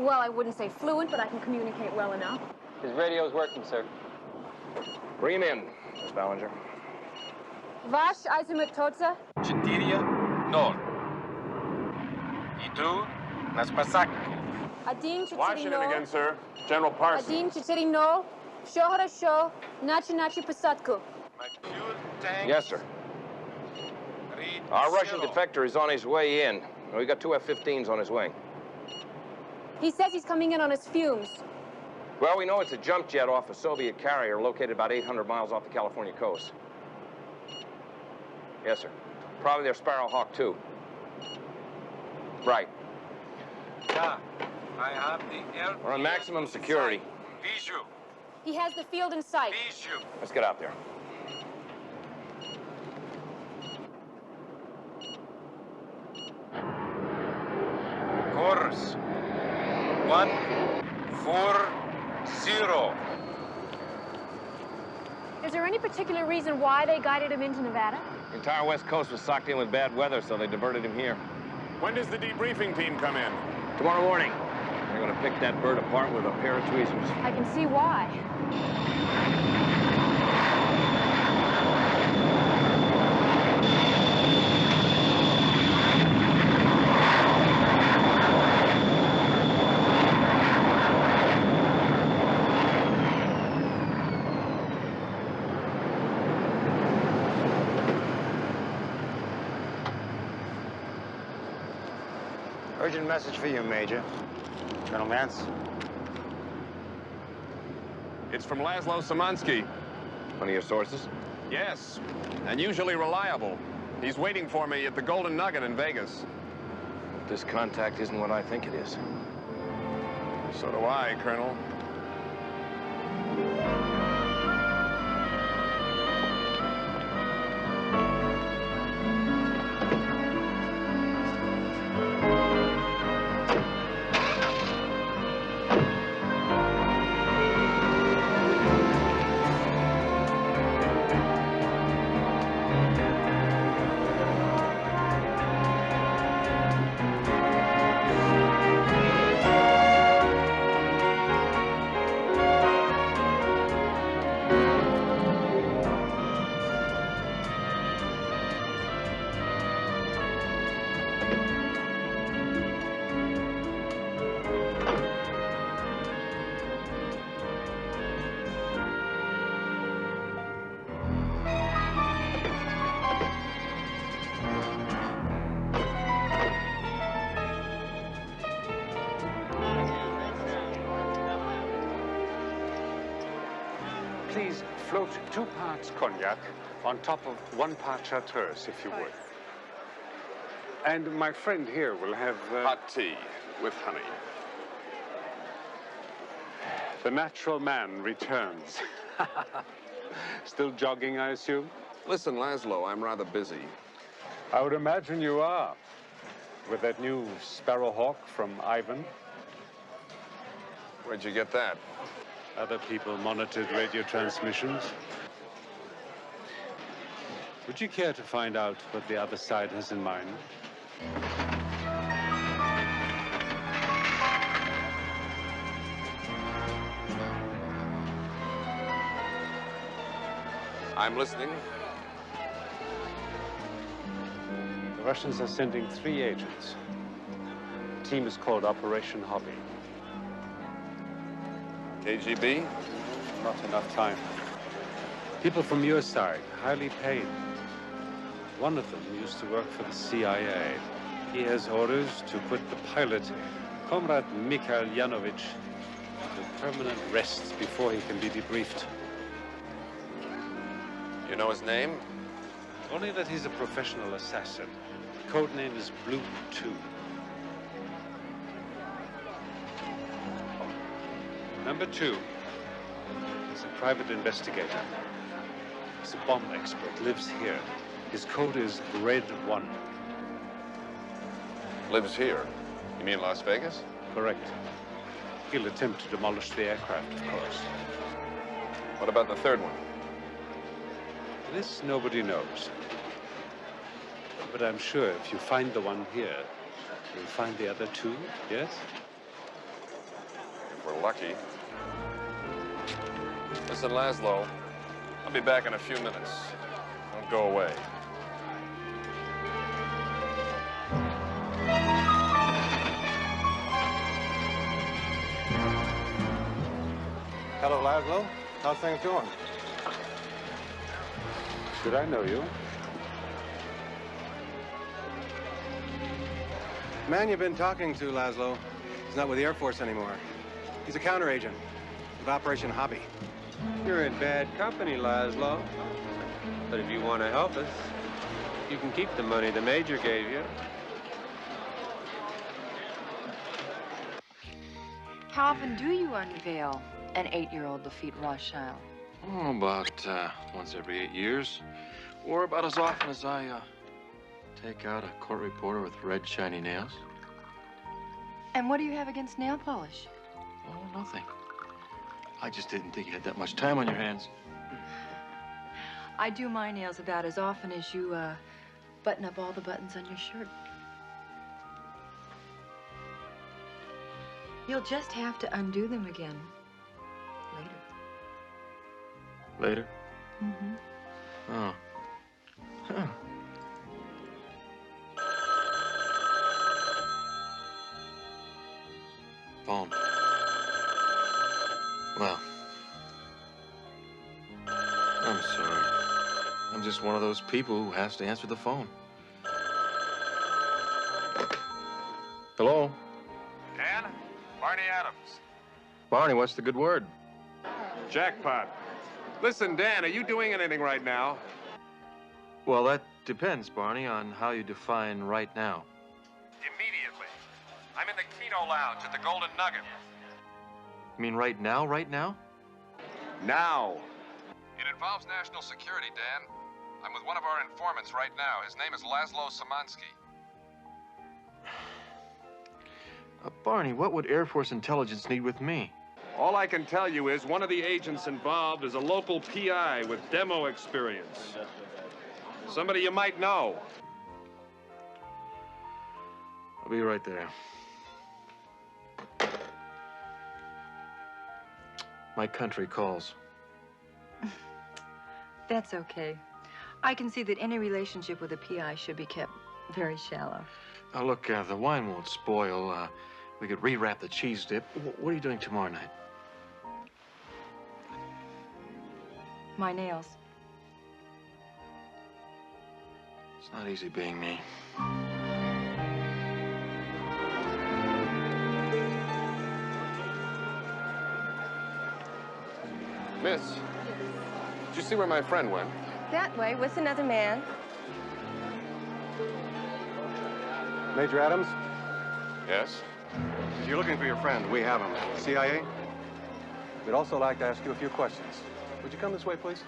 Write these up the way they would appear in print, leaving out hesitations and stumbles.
Well, I wouldn't say fluent, but I can communicate well enough. His radio's working, sir. Bring him in, Miss Ballinger. Ваш азимутоца? 4-0. Иду на спасатку. 1-4-0. Washington again, sir. General Parsons. 1-4-0. Все хорошо. Начинайте посадку. Yes, sir. Our Russian defector is on his way in. We got 2 F-15s on his wing. He says he's coming in on his fumes. Well, we know it's a jump jet off a Soviet carrier located about 800 miles off the California coast. Yes, sir. Probably their Sparrow Hawk 2. Right. Yeah, I have the air. We're on maximum security. Visual. He has the field in sight. Visual. Let's get out there. Course 140. Is there any particular reason why they guided him into Nevada? The entire West Coast was socked in with bad weather, so they diverted him here. When does the debriefing team come in? Tomorrow morning. They're going to pick that bird apart with a pair of tweezers. I can see why. Urgent message for you, Major. Colonel Mance. It's from Laszlo Szymanski. One of your sources? Yes, and usually reliable. He's waiting for me at the Golden Nugget in Vegas. This contact isn't what I think it is. So do I, Colonel. Please float 2 parts cognac on top of 1 part chartreuse, if you would. And my friend here will have... Hot tea with honey. The natural man returns. Still jogging, I assume? Listen, Laszlo, I'm rather busy. I would imagine you are. With that new Sparrowhawk from Ivan. Where'd you get that? Other people monitored radio transmissions. Would you care to find out what the other side has in mind? I'm listening. The Russians are sending 3 agents. The team is called Operation Hobby. KGB? Not enough time. People from your side, highly paid. One of them used to work for the CIA. He has orders to put the pilot, Comrade Mikhail Yanovich, to permanent rest before he can be debriefed. You know his name? Only that he's a professional assassin. Codename is Blue 2. Number 2 is a private investigator. He's a bomb expert, lives here. His code is Red 1. Lives here. You mean Las Vegas? Correct. He'll attempt to demolish the aircraft, of course. What about the third one? This nobody knows. But I'm sure if you find the one here, you'll find the other 2, yes? lucky. Listen, Laszlo, I'll be back in a few minutes. Don't go away. Hello, Laszlo. How's things going? Should I know you? The man you've been talking to, Laszlo, is not with the Air Force anymore. He's a counteragent of Operation Hobby. You're in bad company, Laszlo. But if you want to help us, you can keep the money the Major gave you. How often do you unveil an 8-year-old defeat Rothschild? Oh, about once every 8 years. Or about as often as I take out a court reporter with red, shiny nails. And what do you have against nail polish? Oh, nothing. I just didn't think you had that much time on your hands. I do my nails about as often as you button up all the buttons on your shirt. You'll just have to undo them again later. Later? Mm-hmm. Oh. Huh. Phone. Well, I'm sorry. I'm just one of those people who has to answer the phone. Hello? Dan? Barney Adams. Barney, what's the good word? Jackpot. Listen, Dan, are you doing anything right now? Well, that depends, Barney, on how you define right now. Immediately. I'm in the Keno Lounge at the Golden Nugget. You mean right now, right now? Now. It involves national security, Dan. I'm with one of our informants right now. His name is Laszlo Szymanski. Barney, what would Air Force intelligence need with me? All I can tell you is one of the agents involved is a local PI with demo experience. Somebody you might know. I'll be right there. My country calls. That's okay. I can see that any relationship with a PI should be kept very shallow. Now, look, the wine won't spoil. We could rewrap the cheese dip. What are you doing tomorrow night? My nails. It's not easy being me. Miss, did you see where my friend went? That way, with another man. Major Adams, Yes? if you're looking for your friend, we have him. CIA? We'd also like to ask you a few questions. Would you come this way, please?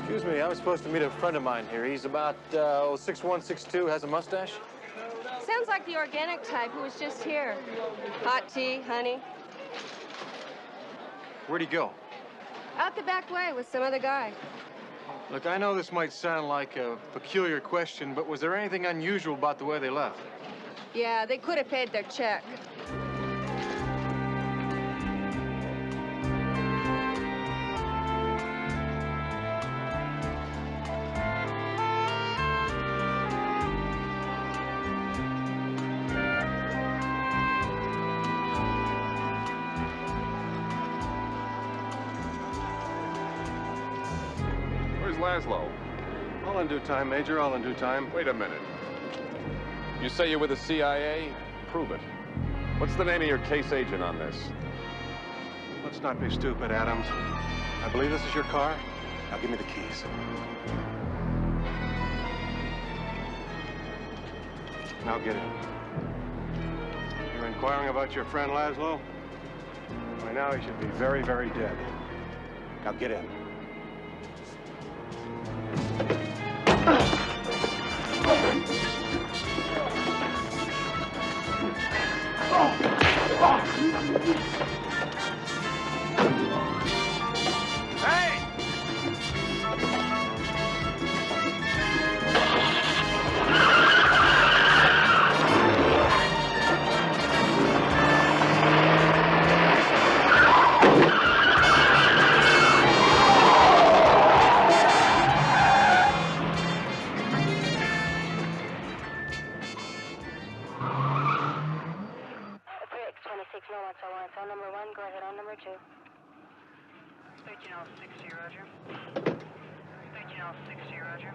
Excuse me, I was supposed to meet a friend of mine here. He's about 6'1", 6'2", has a mustache. Sounds like the organic type who was just here. Hot tea, honey. Where'd he go? Out the back way with some other guy. Look, I know this might sound like a peculiar question, but was there anything unusual about the way they left? Yeah, they could have paid their check. Laszlo. All in due time, Major, all in due time. Wait a minute. You say you're with the CIA? Prove it. What's the name of your case agent on this? Let's not be stupid, Adams. I believe this is your car. Now give me the keys. Now get in. You're inquiring about your friend Laszlo? By now he should be very, very dead. Now get in. On number 1, go ahead on number 2. 1360, Roger. 1360, Roger.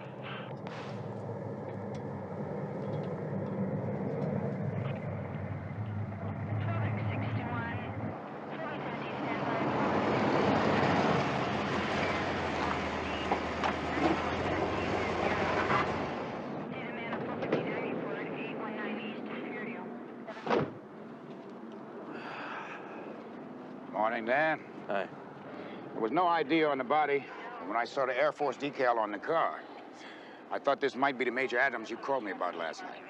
Morning, Dan. Hi. There was no ID on the body when I saw the Air Force decal on the car. I thought this might be the Major Adams you called me about last night.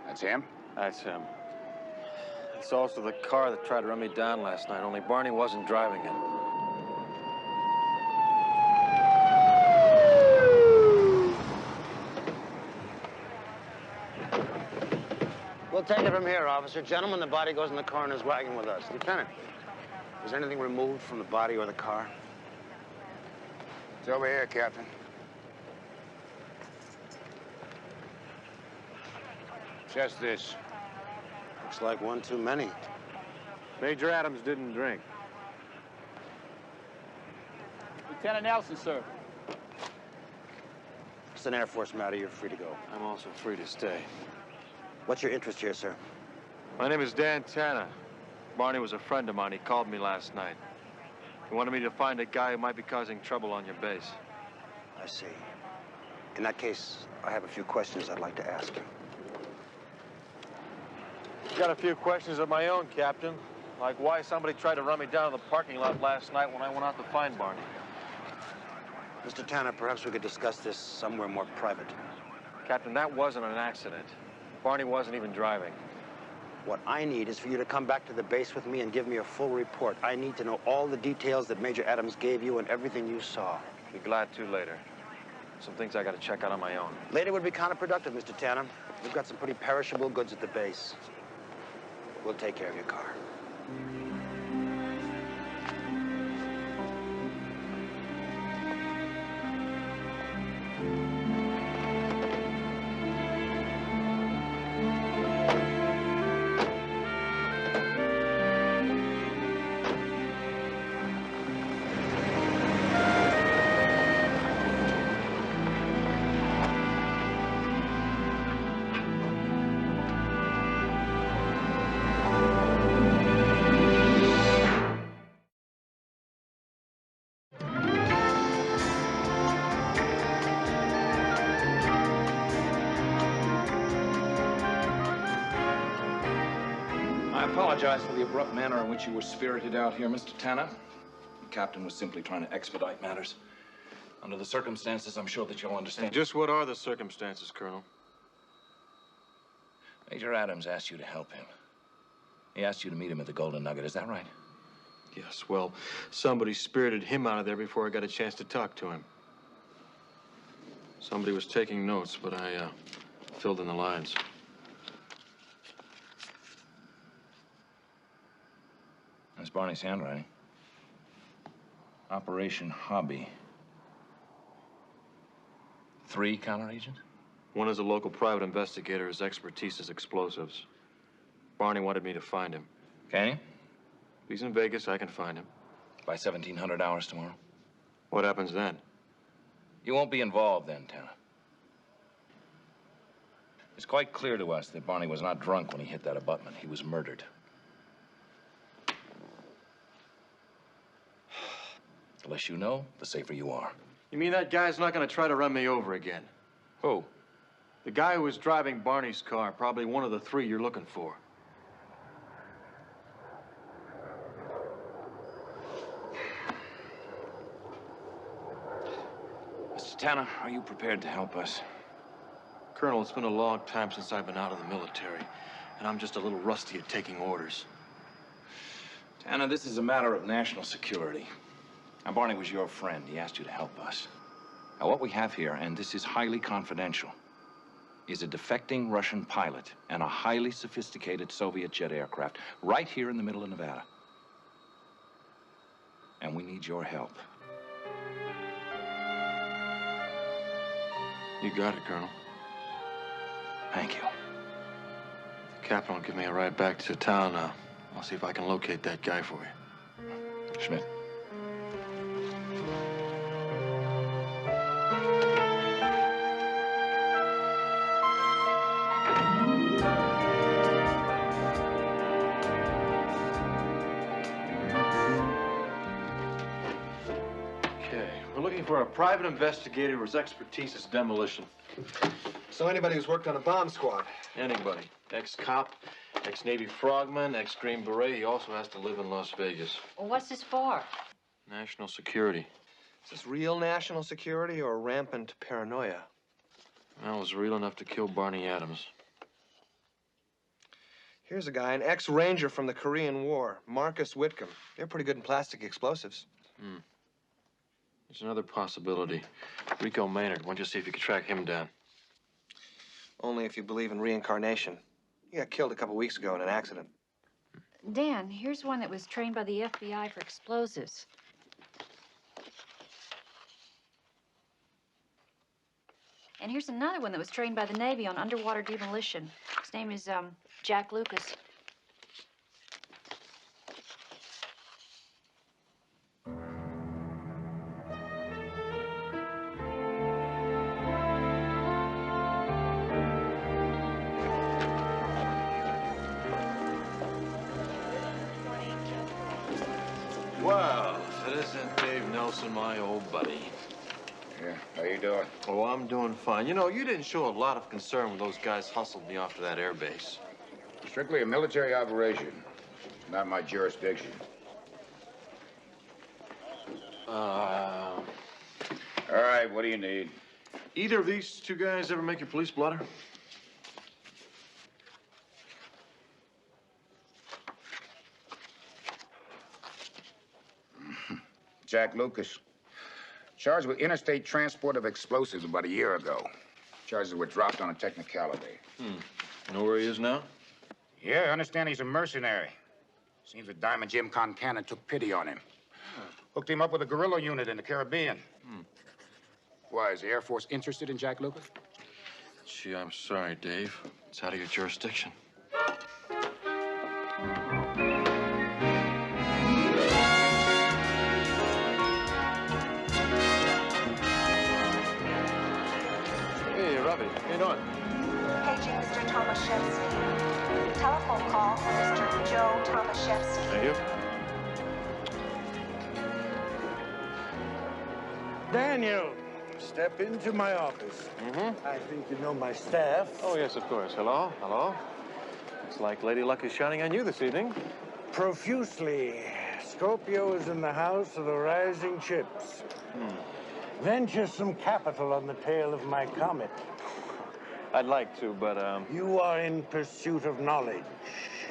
That's him? That's him. It's also the car that tried to run me down last night, only Barney wasn't driving it. We'll take it from here, officer. Gentlemen, the body goes in the coroner's wagon with us. Lieutenant, was anything removed from the body or the car? It's over here, Captain. Just this. Looks like one too many. Major Adams didn't drink. Lieutenant Nelson, sir. It's an Air Force matter. You're free to go. I'm also free to stay. What's your interest here, sir? My name is Dan Tanna. Barney was a friend of mine. He called me last night. He wanted me to find a guy who might be causing trouble on your base. I see. In that case, I have a few questions I'd like to ask you. Got a few questions of my own, Captain. Like why somebody tried to run me down in the parking lot last night when I went out to find Barney. Mr. Tanner, perhaps we could discuss this somewhere more private. Captain, that wasn't an accident. Barney wasn't even driving. What I need is for you to come back to the base with me and give me a full report. I need to know all the details that Major Adams gave you and everything you saw. Be glad to later. Some things I gotta check out on my own. Later would be counterproductive, Mr. Tanner. We've got some pretty perishable goods at the base. We'll take care of your car. I apologize for the abrupt manner in which you were spirited out here, Mr. Tanna. The captain was simply trying to expedite matters. Under the circumstances, I'm sure that you'll understand. Just what are the circumstances, Colonel? Major Adams asked you to help him. He asked you to meet him at the Golden Nugget, is that right? Yes, well, somebody spirited him out of there before I got a chance to talk to him. Somebody was taking notes, but I filled in the lines. That's Barney's handwriting. Operation Hobby. 3 counteragent? One is a local private investigator. His expertise is explosives. Barney wanted me to find him. Can you? If he's in Vegas, I can find him. By 1700 hours tomorrow? What happens then? You won't be involved then, Tanna. It's quite clear to us that Barney was not drunk when he hit that abutment. He was murdered. The less you know, the safer you are. You mean that guy's not going to try to run me over again? Who? The guy who was driving Barney's car, probably one of the 3 you're looking for. Mr. Tanna, are you prepared to help us? Colonel, it's been a long time since I've been out of the military. and I'm just a little rusty at taking orders. Tanna, this is a matter of national security. Now, Barney was your friend. He asked you to help us. Now, what we have here, and this is highly confidential, is a defecting Russian pilot and a highly sophisticated Soviet jet aircraft right here in the middle of Nevada. And we need your help. You got it, Colonel. Thank you. If the captain will give me a ride back to town, I'll see if I can locate that guy for you. Schmidt. We're looking for a private investigator whose expertise is demolition. So anybody who's worked on a bomb squad? Anybody. Ex-cop, ex-Navy frogman, ex-Green Beret. He also has to live in Las Vegas. Well, what's this for? National security. Is this real national security or rampant paranoia? Well, it was real enough to kill Barney Adams. Here's a guy, an ex-ranger from the Korean War, Marcus Whitcomb. They're pretty good in plastic explosives. There's another possibility. Rico Maynard. Why don't you see if you can track him down? Only if you believe in reincarnation. He got killed a couple weeks ago in an accident. Dan, here's one that was trained by the FBI for explosives. And here's another one that was trained by the Navy on underwater demolition. His name is, Jack Lucas. Well, if it isn't Dave Nelson, my old buddy. Yeah, how you doing? Oh, I'm doing fine. You know, you didn't show a lot of concern when those guys hustled me off to that air base. Strictly a military operation. Not my jurisdiction. All right, what do you need? Either of these two guys ever make your police blotter? Jack Lucas. Charged with interstate transport of explosives about a year ago. Charges were dropped on a technicality. You know where he is now? Yeah, I understand he's a mercenary. Seems that Diamond Jim Concannon took pity on him. Hooked him up with a guerrilla unit in the Caribbean. Why, is the Air Force interested in Jack Lucas? Gee, I'm sorry, Dave. It's out of your jurisdiction. Hey, Robbie, how you doing? Paging Mr. Tomaszewski. Telephone call for Mr. Joe Tomaszewski. Thank you. Daniel, step into my office. I think you know my staff. Oh, yes, of course. Hello, hello. Looks like Lady Luck is shining on you this evening. Profusely. Scorpio is in the house of the rising chips. Venture some capital on the tail of my comet. I'd like to, but, You are in pursuit of knowledge.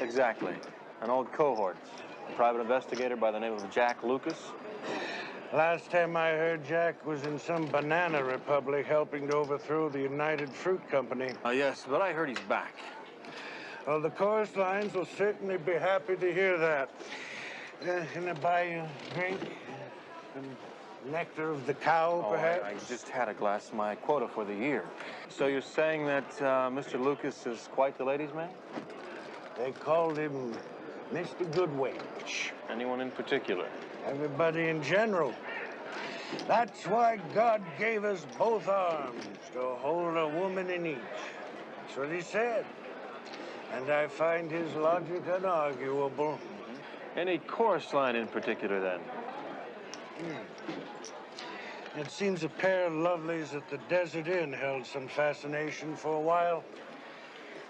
Exactly. An old cohort. A private investigator by the name of Jack Lucas. Last time I heard, Jack was in some banana republic helping to overthrow the United Fruit Company. Yes, but I heard he's back. Well, the chorus lines will certainly be happy to hear that. Can I buy you a drink? Some nectar of the cow, perhaps? I just had a glass, my quota for the year. So you're saying that Mr. Lucas is quite the ladies' man? They called him Mr. Goodwage. Anyone in particular? Everybody in general. That's why God gave us both arms, to hold a woman in each. That's what he said. And I find his logic unarguable. Any chorus line in particular, then? It seems a pair of lovelies at the Desert Inn held some fascination for a while.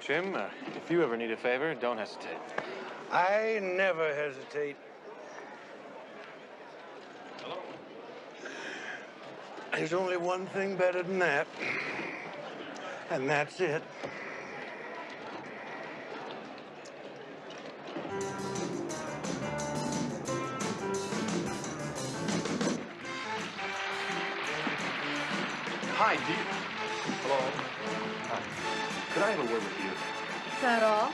Jim, if you ever need a favor, don't hesitate. I never hesitate. Hello? There's only one thing better than that, and that's it. Hi, do you... Hello? Hi. Could I have a word with you? Is that all?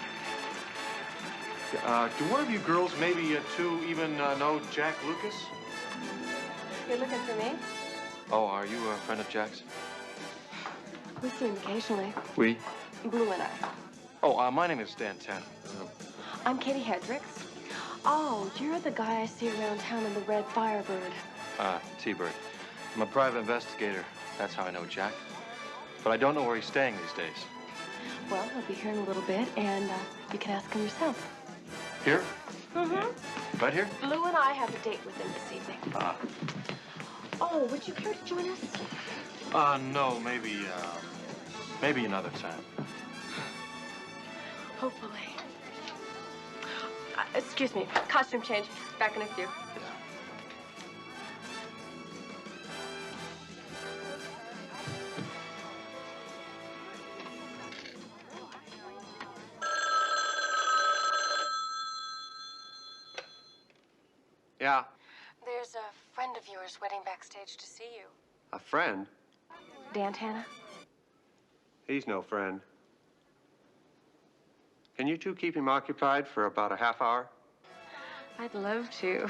Do one of you girls, maybe two, even know Jack Lucas? You're looking for me? Oh, are you a friend of Jack's? We see him occasionally. We? Blue and I. Oh, my name is Tanna. I'm Katie Hendricks. Oh, you're the guy I see around town in the red Firebird. T-Bird. I'm a private investigator. That's how I know Jack. But I don't know where he's staying these days. Well, he'll be here in a little bit, and you can ask him yourself. Here? Mm-hmm. Right here? Blue and I have a date with him this evening. Oh, would you care to join us? No, maybe another time. Hopefully. Excuse me, costume change. Back in a few. Yeah. There's a friend of yours waiting backstage to see you. A friend? Dan Tanna? He's no friend. Can you two keep him occupied for about a half hour? I'd love to.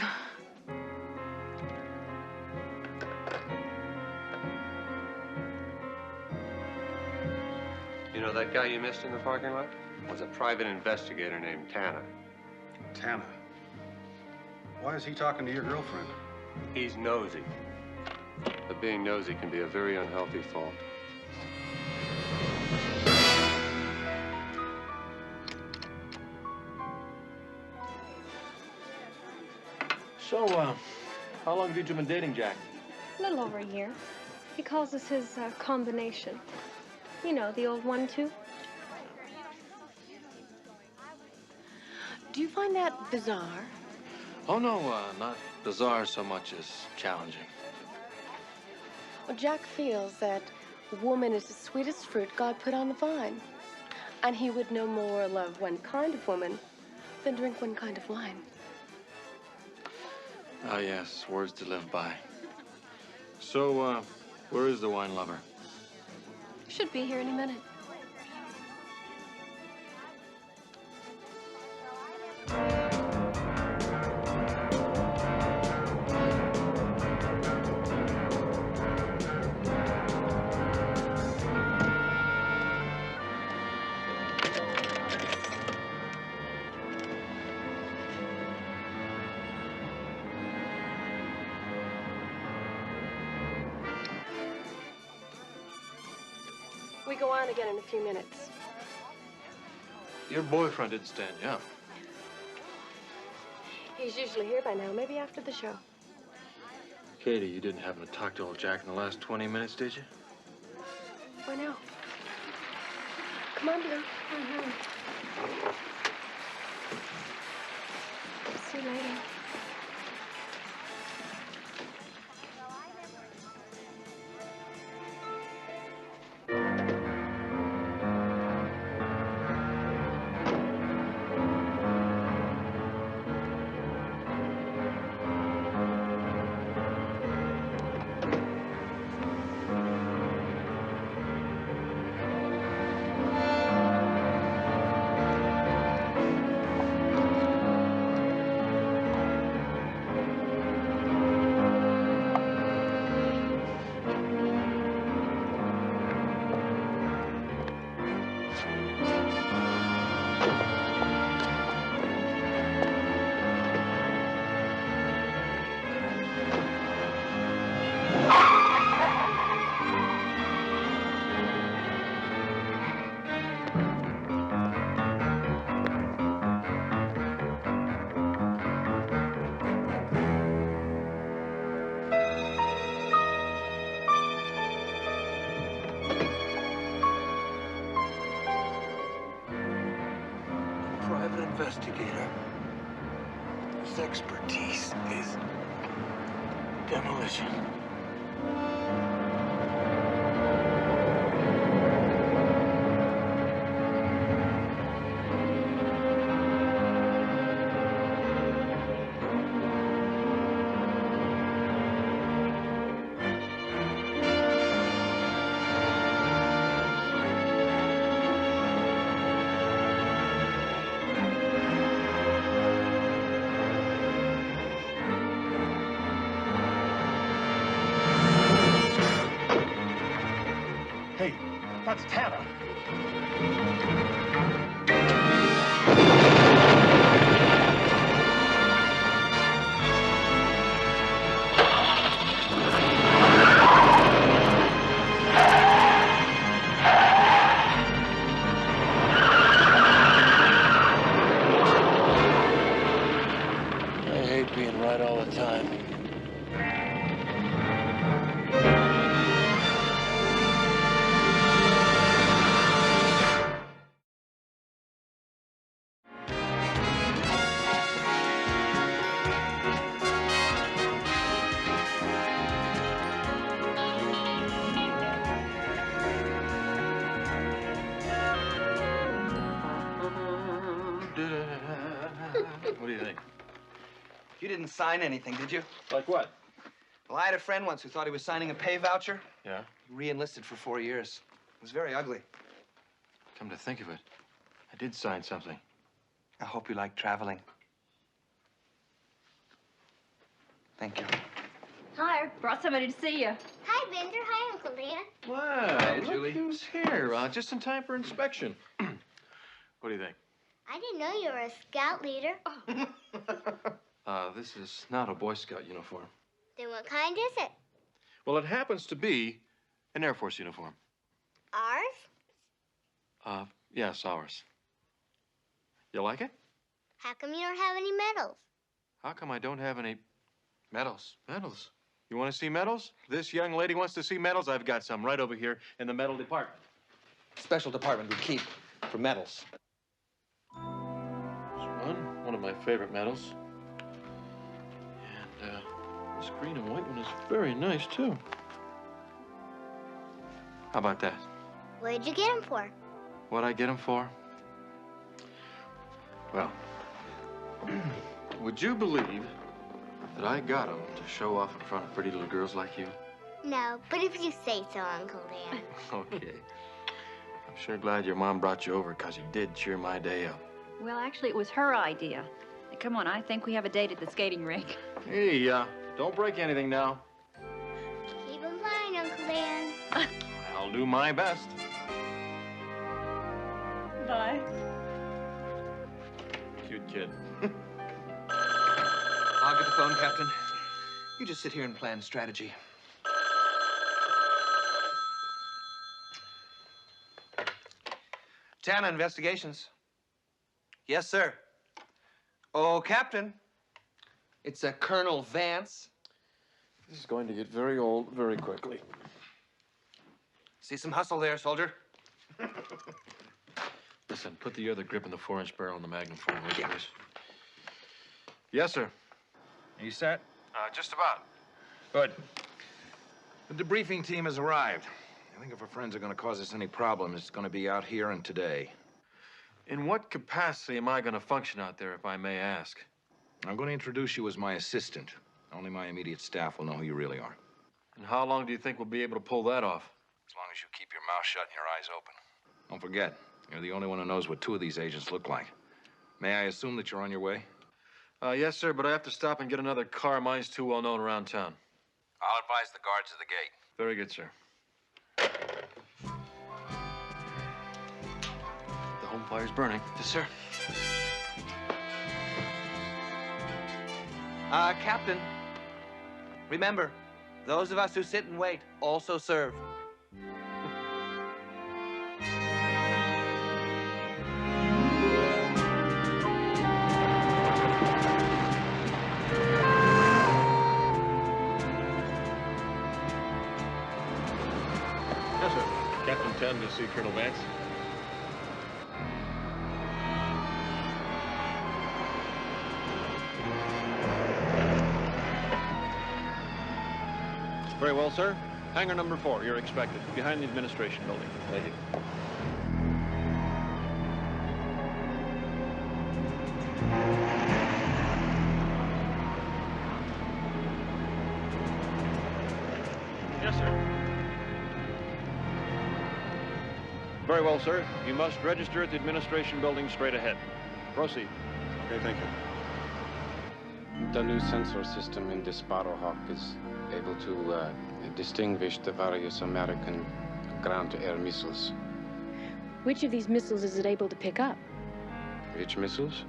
You know that guy you missed in the parking lot? Was a private investigator named Tanna. Tanna. Why is he talking to your girlfriend? He's nosy. But being nosy can be a very unhealthy thought. So, how long have you two been dating Jack? A little over a year. He calls us his combination. You know, the old 1-2. Do you find that bizarre? Oh, no, not bizarre so much as challenging. Well, Jack feels that woman is the sweetest fruit God put on the vine. And he would no more love one kind of woman than drink one kind of wine. Ah, yes, words to live by. So, where is the wine lover? Should be here any minute. We go on again in a few minutes. Your boyfriend didn't stand you up. He's usually here by now, maybe after the show. Katie, you didn't happen to talk to old Jack in the last 20 minutes, did you? Why no? Come on, Blue. See you later. Investigator. His expertise is demolition. That's Tanna. I hate being right all the time. What do you think? You didn't sign anything, did you? Like what? Well, I had a friend once who thought he was signing a pay voucher. Yeah? He re-enlisted for 4 years. It was very ugly. Come to think of it, I did sign something. I hope you like traveling. Thank you. Hi, brought somebody to see you. Hi, Bender. Hi, Uncle Dan. Wow, Hi, look Julie. who's here. Just in time for inspection. What do you think? I didn't know you were a scout leader. This is not a Boy Scout uniform. Then what kind is it? Well, it happens to be an Air Force uniform. Ours? Yes, ours. You like it? How come you don't have any medals? How come I don't have any medals? Medals? You want to see medals? This young lady wants to see medals. I've got some right over here in the medal department. Special department we keep for medals. One of my favorite medals. And this green and white one is very nice, too. How about that? What'd you get them for? What'd I get them for? Well, would you believe that I got them to show off in front of pretty little girls like you? No, but if you say so, Uncle Dan. Okay. I'm sure glad your mom brought you over, because you did cheer my day up. Well, actually, it was her idea. Hey, come on, I think we have a date at the skating rink. Hey, don't break anything now. Keep them flying, Uncle Dan. I'll do my best. Bye. Cute kid. I'll get the phone, Captain. You just sit here and plan strategy. Tanna, investigations. Yes, sir. Oh, Captain. It's a Colonel Vance. This is going to get very old very quickly. See some hustle there, soldier. Listen, put the other grip in the 4-inch barrel on the Magnum phone, will you, please? Yes, sir. Are you set? Just about. Good. The debriefing team has arrived. I think if our friends are going to cause us any problems, it's going to be out here and today. In what capacity am I going to function out there, if I may ask? I'm going to introduce you as my assistant. Only my immediate staff will know who you really are. And how long do you think we'll be able to pull that off? As long as you keep your mouth shut and your eyes open. Don't forget, you're the only one who knows what 2 of these agents look like. May I assume that you're on your way? Yes, sir, but I have to stop and get another car. Mine's too well known around town. I'll advise the guards at the gate. Very good, sir. The home fire's burning. Yes, sir. Captain, remember, those of us who sit and wait also serve. Yes, sir. Captain 10 to see Colonel Vance. Very well, sir. Hangar number 4, you're expected, behind the administration building. Thank you. Yes, sir. Very well, sir. You must register at the administration building straight ahead. Proceed. Okay, thank you. The new sensor system in the Sparrowhawk is able to distinguish the various American ground-to-air missiles Which of these missiles is it able to pick up? Which missiles?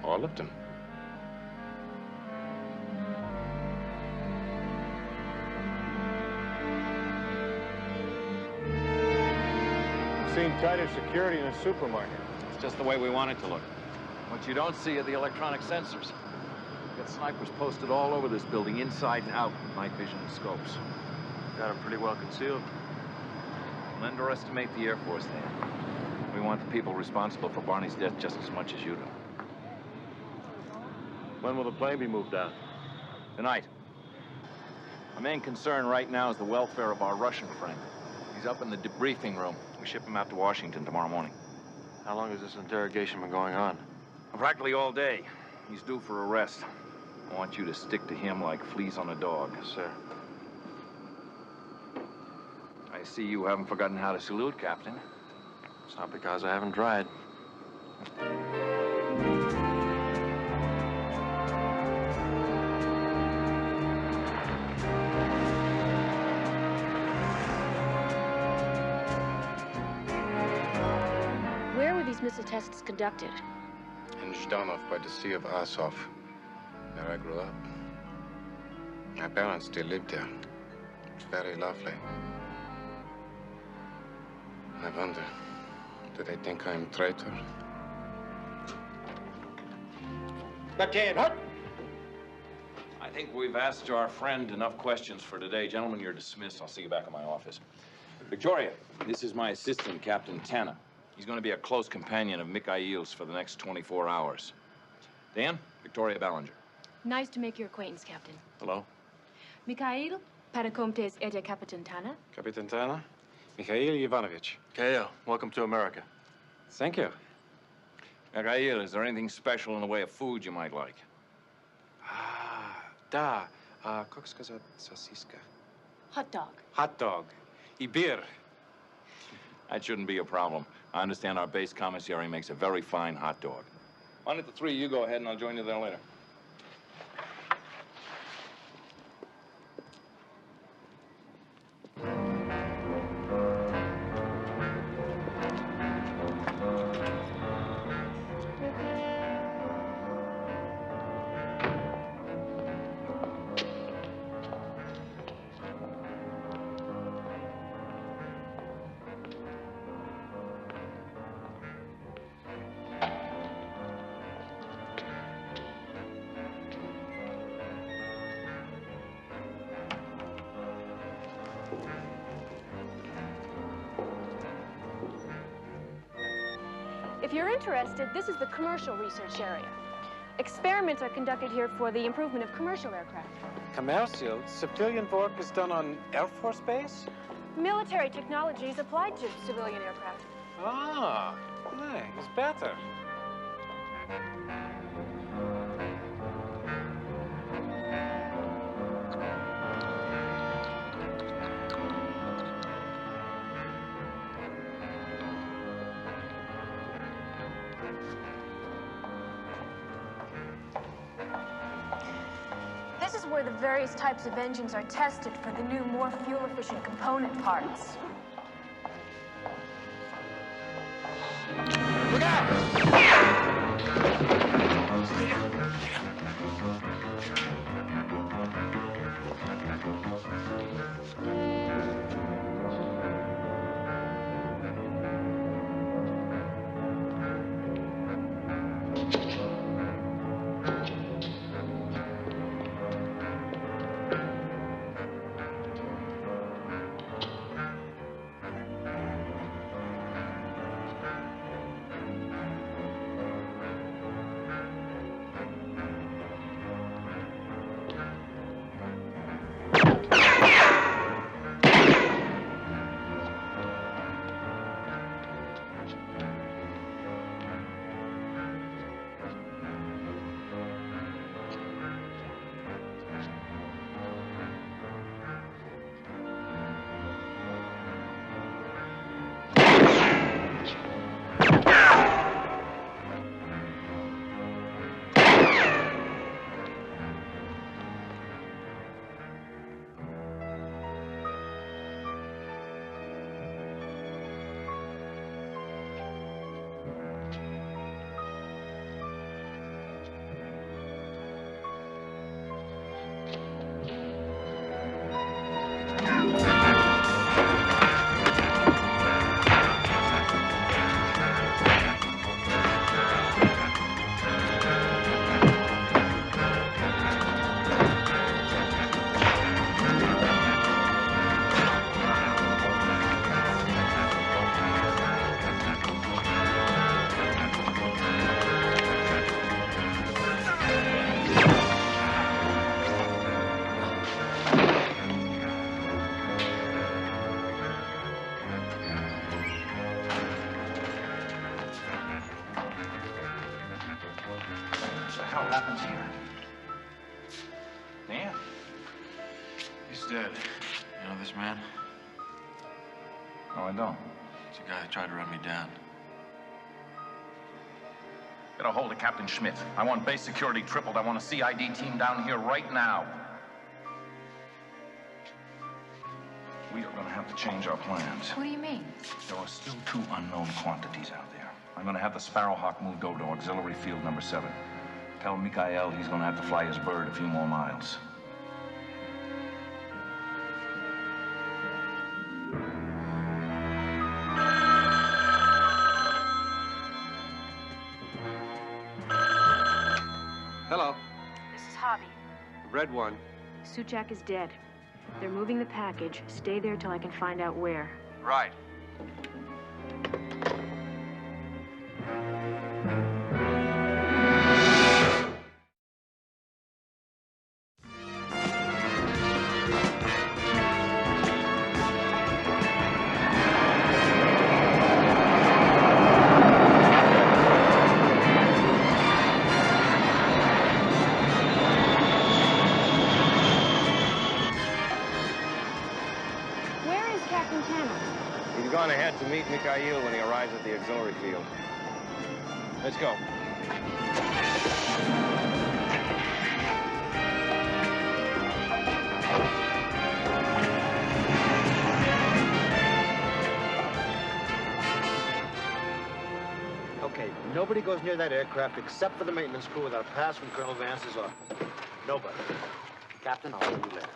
All of them. Seen tighter security in a supermarket. It's just the way we want it to look. What you don't see are the electronic sensors. Got snipers posted all over this building, inside and out, with night vision and scopes. Got them pretty well concealed. Don't underestimate the Air Force, Dan. We want the people responsible for Barney's death just as much as you do. When will the plane be moved out? Tonight. Our main concern right now is the welfare of our Russian friend. He's up in the debriefing room. We ship him out to Washington tomorrow morning. How long has this interrogation been going on? Practically all day. He's due for arrest. I want you to stick to him like fleas on a dog. Yes, sir. I see you haven't forgotten how to salute, Captain. It's not because I haven't tried. Where were these missile tests conducted? In Zhdanov by the Sea of Azov, where I grew up. My parents still live there. It's very lovely. I wonder, do they think I'm a traitor? I think we've asked our friend enough questions for today. Gentlemen, you're dismissed. I'll see you back in my office. Victoria, this is my assistant, Captain Tanna. He's going to be a close companion of Mikhail's for the next 24 hours. Dan, Victoria Ballinger. Nice to make your acquaintance, Captain. Hello? Mikhail, Parakomtes Ede Kapitan Tanna. Kapitan Tanna? Mikhail Ivanovich. Mikhail, welcome to America. Thank you. Mikhail, is there anything special in the way of food you might like? Да. Как сказать сосиска? Hot dog. Hot dog. И beer. That shouldn't be a problem. I understand our base commissary makes a very fine hot dog. Why don't the three of you go ahead and I'll join you there later. If you're interested, this is the commercial research area. Experiments are conducted here for the improvement of commercial aircraft. Commercial? Civilian work is done on Air Force Base? Military technology is applied to civilian aircraft. Ah, it's better. This is where the various types of engines are tested for the new, more fuel-efficient component parts. Look out! dead. You know this man? No, I don't. It's a guy who tried to run me down. Get a hold of Captain Schmidt. I want base security tripled. I want a CID team down here right now. We are going to have to change our plans. What do you mean? There are still 2 unknown quantities out there. I'm going to have the Sparrowhawk moved over to auxiliary field number 7. Tell Mikhail he's going to have to fly his bird a few more miles. Hello. This is Hobby. Red one. Suchak is dead. They're moving the package. Stay there till I can find out where. Right. Where is Captain Tanna? He's gone ahead to meet Mikhail when he arrives at the auxiliary field. Let's go. Okay, nobody goes near that aircraft except for the maintenance crew without a pass from Colonel Vance's office. Nobody. Captain, I'll see you later.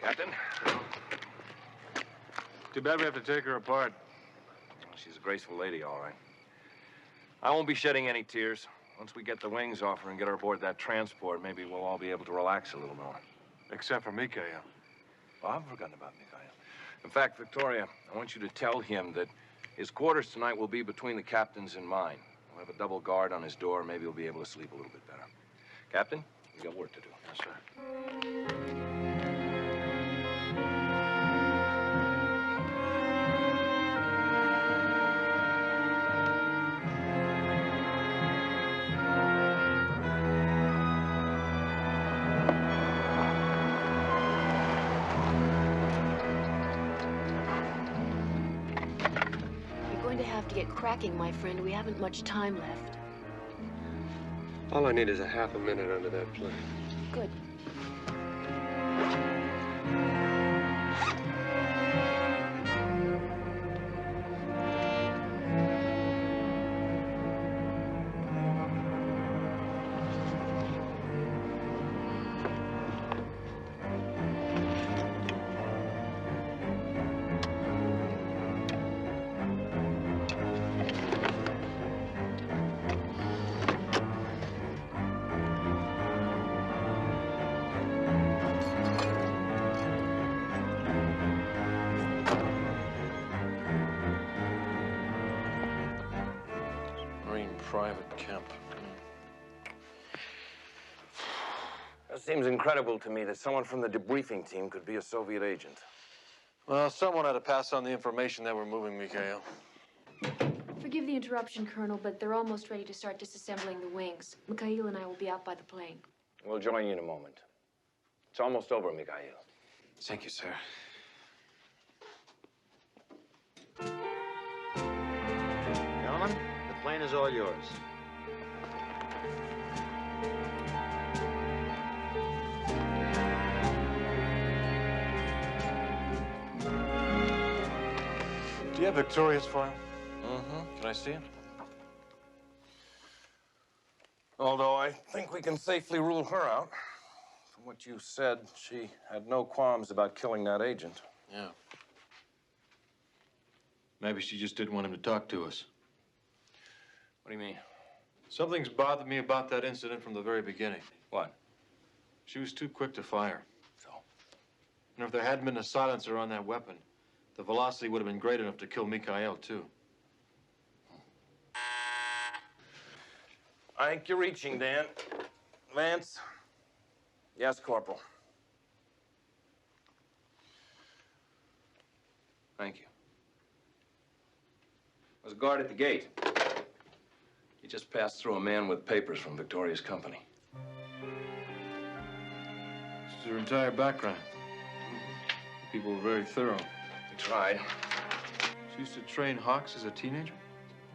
Captain? Too bad we have to take her apart. She's a graceful lady, all right. I won't be shedding any tears. Once we get the wings off her and get her aboard that transport, maybe we'll all be able to relax a little more. Except for Mikhail. Well, I haven't forgotten about Mikhail. In fact, Victoria, I want you to tell him that his quarters tonight will be between the captain's and mine. We'll have a double guard on his door. Maybe he'll be able to sleep a little bit better. Captain, we got work to do. Yes, sir. Have to get cracking, my friend. We haven't much time left. All I need is a half a minute under that plane. Good. Private Kemp. That seems incredible to me that someone from the debriefing team could be a Soviet agent. Well, someone had to pass on the information that we're moving Mikhail. Forgive the interruption, Colonel, but they're almost ready to start disassembling the wings. Mikhail and I will be out by the plane. We'll join you in a moment. It's almost over, Mikhail. Thank you, sir. Gentlemen, the plane is all yours. Do you have Victoria's file? Mm-hmm. Can I see it? Although I think we can safely rule her out. From what you said, she had no qualms about killing that agent. Yeah. Maybe she just didn't want him to talk to us. What do you mean? Something's bothered me about that incident from the very beginning. What? She was too quick to fire. So? And if there hadn't been a silencer on that weapon, the velocity would have been great enough to kill Mikhail, too. I think you're reaching, Dan. Vance? Yes, Corporal. Thank you. There's a guard at the gate. He just passed through a man with papers from Victoria's company. is her entire background. People were very thorough. We tried. She used to train hawks as a teenager?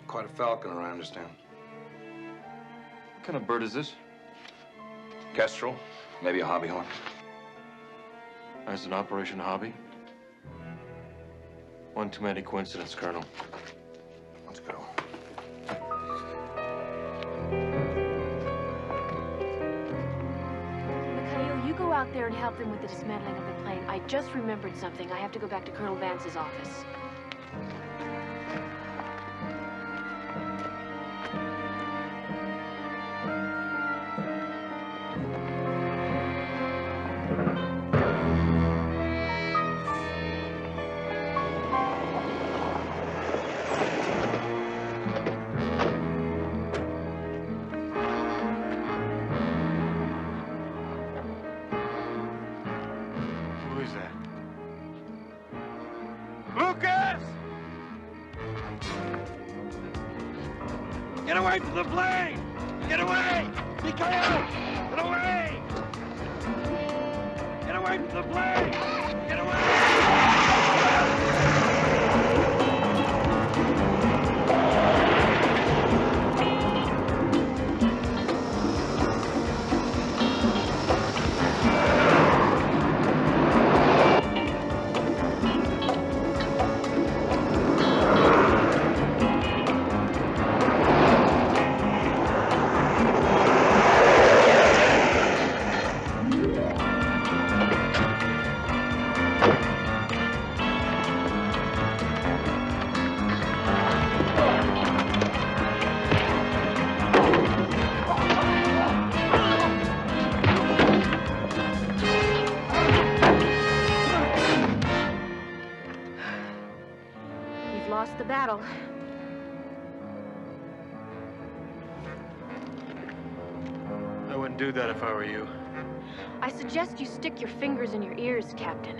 Quite a falconer, I understand. What kind of bird is this? Kestrel, maybe a hobby hawk. As an operation hobby? One too many coincidence, Colonel. Let's go. Mikhail, you go out there and help them with the dismantling of the plane. I just remembered something. I have to go back to Colonel Vance's office. Get away from the plane! Get away! Mikhail! Get away! Get away from the plane! Get away! Lost the battle. I wouldn't do that if I were you. I suggest you stick your fingers in your ears, Captain.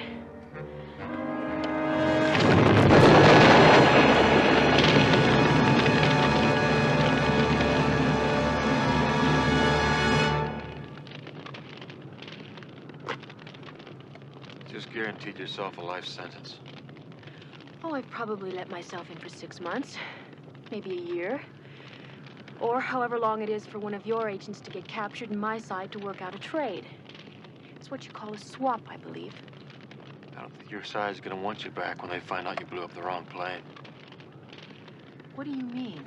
Just guaranteed yourself a life sentence. Oh, I've probably let myself in for 6 months, maybe a year. Or however long it is for one of your agents to get captured and my side to work out a trade. It's what you call a swap, I believe. I don't think your side's gonna want you back when they find out you blew up the wrong plane. What do you mean?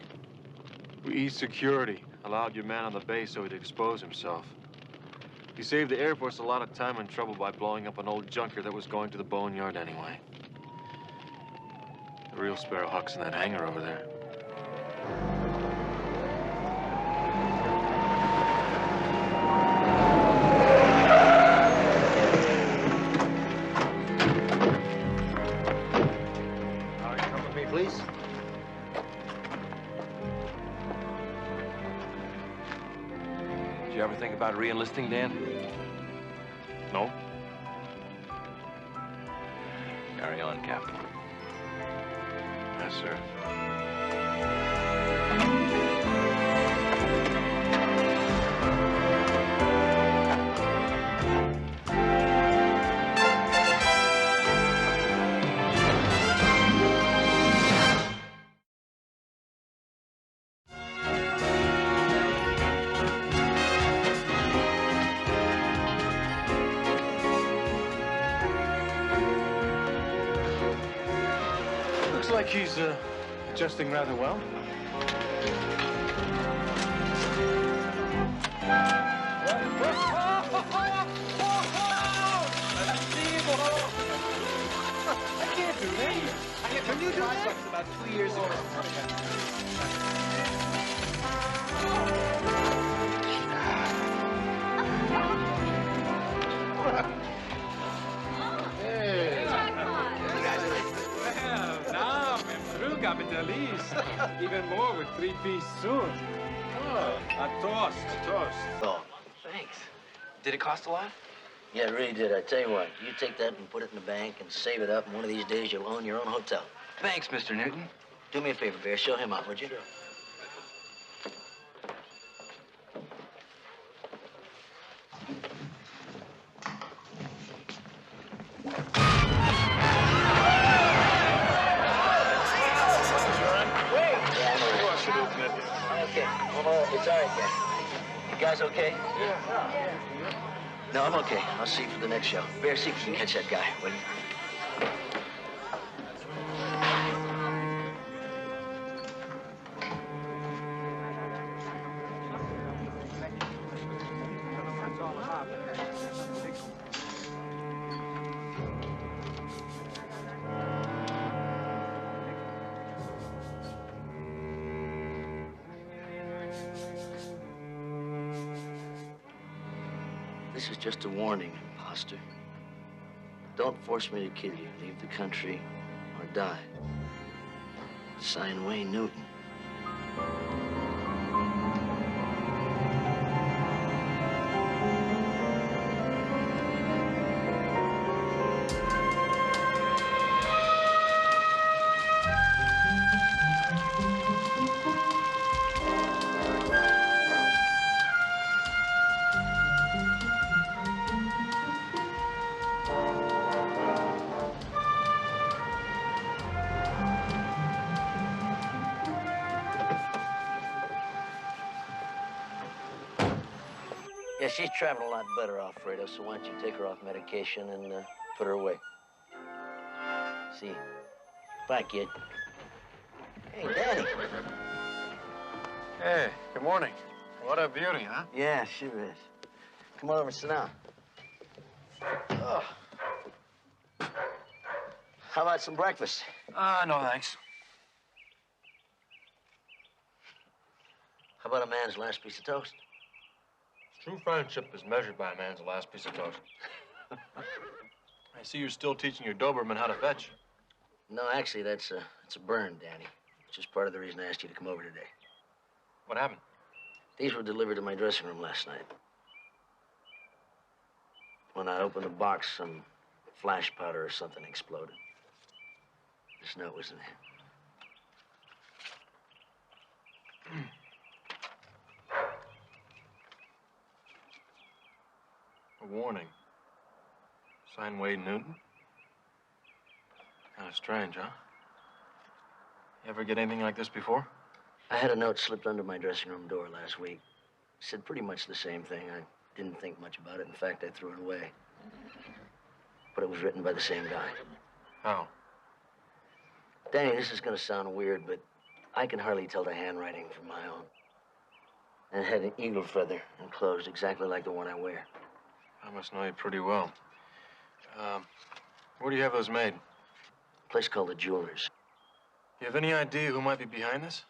We eased security, allowed your man on the base so he'd expose himself. You saved the Air Force a lot of time and trouble by blowing up an old junker that was going to the boneyard anyway. The real Sparrow Hawk's in that hangar over there. All right, come with me, please. Did you ever think about re-enlisting, Dan? No. Carry on, Captain. Yes, sir. Looks like he's adjusting rather well. I can't do that. Can you do that? About 2 years ago. Now, true capitalist. Even more with 3-piece suit. Oh, a toast. A toast. Oh, Thanks. Did it cost a lot? yeah, it really did. I tell you what, you take that and put it in the bank and save it up, and one of these days you'll own your own hotel. Thanks, Mr. Newton. Do me a favor, Bear. Show him out, would you? Sure. guys okay? No, I'm okay. I'll see you for the next show. Bear, see if you can catch that guy, will you? This is just a warning, imposter. Don't force me to kill you. Leave the country or die. Sign Wayne Newton. Yeah, she's traveling a lot better, Alfredo, so why don't you take her off medication and put her away? See you. Bye, kid. Hey, Danny. Hey, good morning. What a beauty, huh? Yeah, sure is. Come on over and sit down. Oh. How about some breakfast? No thanks. How about a man's last piece of toast? True friendship is measured by a man's last piece of toast. I see you're still teaching your Doberman how to fetch. No, actually, that's a burn, Danny. Which is part of the reason I asked you to come over today. What happened? These were delivered to my dressing room last night. When I opened the box, some flash powder or something exploded. This note was in there. A warning. Sign Wade Newton? Kind of strange, huh? You ever get anything like this before? I had a note slipped under my dressing room door last week. It said pretty much the same thing. I didn't think much about it. In fact, I threw it away. But it was written by the same guy. How? Danny, this is gonna sound weird, but I can hardly tell the handwriting from my own. And it had an eagle feather enclosed exactly like the one I wear. I must know you pretty well. Where do you have those made? A place called the Jewelers. You have any idea who might be behind this?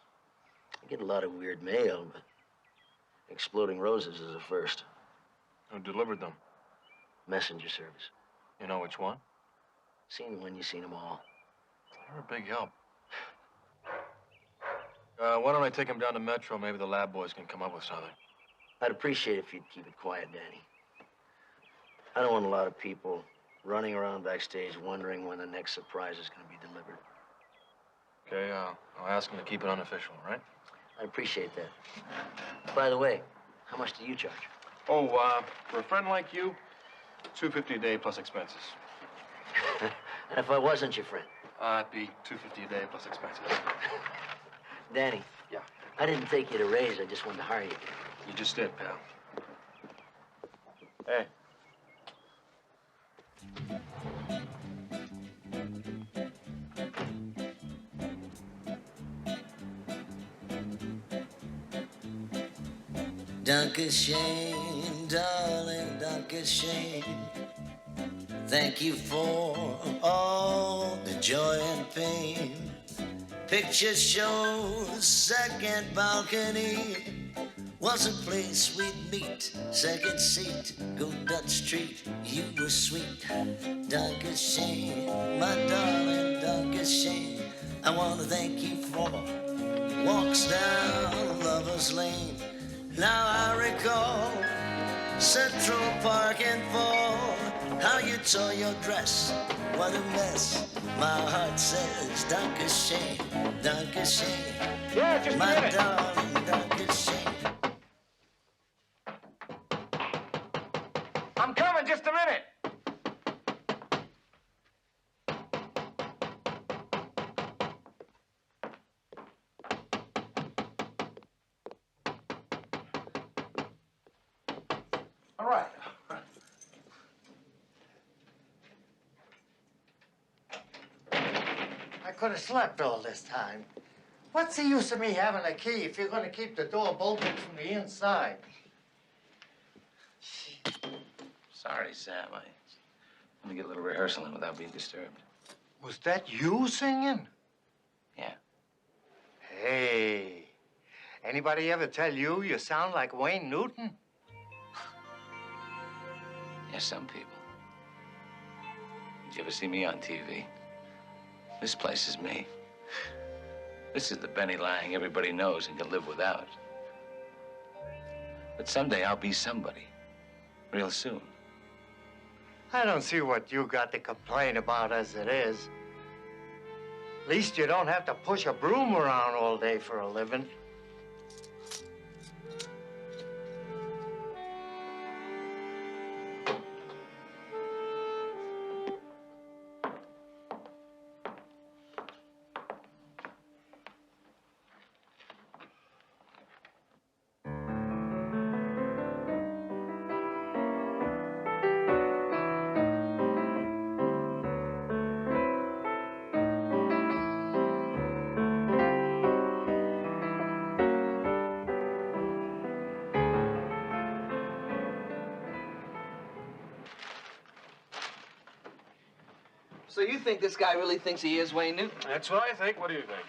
I get a lot of weird mail, but exploding roses is a first. Who delivered them? Messenger service. You know which one? Seen one, you seen them all. You're a big help. Why don't I take him down to Metro? Maybe the lab boys can come up with something. I'd appreciate it if you'd keep it quiet, Danny. I don't want a lot of people running around backstage wondering when the next surprise is going to be delivered. Okay, I'll ask him to keep it unofficial, all right? I'd appreciate that. By the way, how much do you charge? Oh, for a friend like you, $250 a day plus expenses. And if I wasn't your friend? It'd be $250 a day plus expenses. Danny. Yeah? I didn't take you to raise, I just wanted to hire you. You just did, pal. Hey. Dankeschön, darling, Dankeschön. Thank you for all the joy and pain. Picture shows, second balcony was a place we'd meet. Second seat, go Dutch treat. You were sweet. Dankeschön, my darling, Dankeschön. I want to thank you for walks down Lover's Lane. Now I recall Central Park in fall. How you tore your dress, what a mess. My heart says Dankeschön, Dankeschön. Yeah, just a my minute. darling, Dankeschön. I'm coming, just a minute. could have slept all this time. What's the use of me having a key if you're going to keep the door bolted from the inside? Sorry, Sam. I want to get a little rehearsal in without being disturbed. Was that you singing? Yeah. Hey, anybody ever tell you sound like Wayne Newton? Yeah, some people. Did you ever see me on TV? This place is me. This is the Benny Lang everybody knows and can live without. But someday I'll be somebody. Real soon. I don't see what you got to complain about as it is. At least you don't have to push a broom around all day for a living. So you think this guy really thinks he is Wayne Newton? That's what I think. What do you think?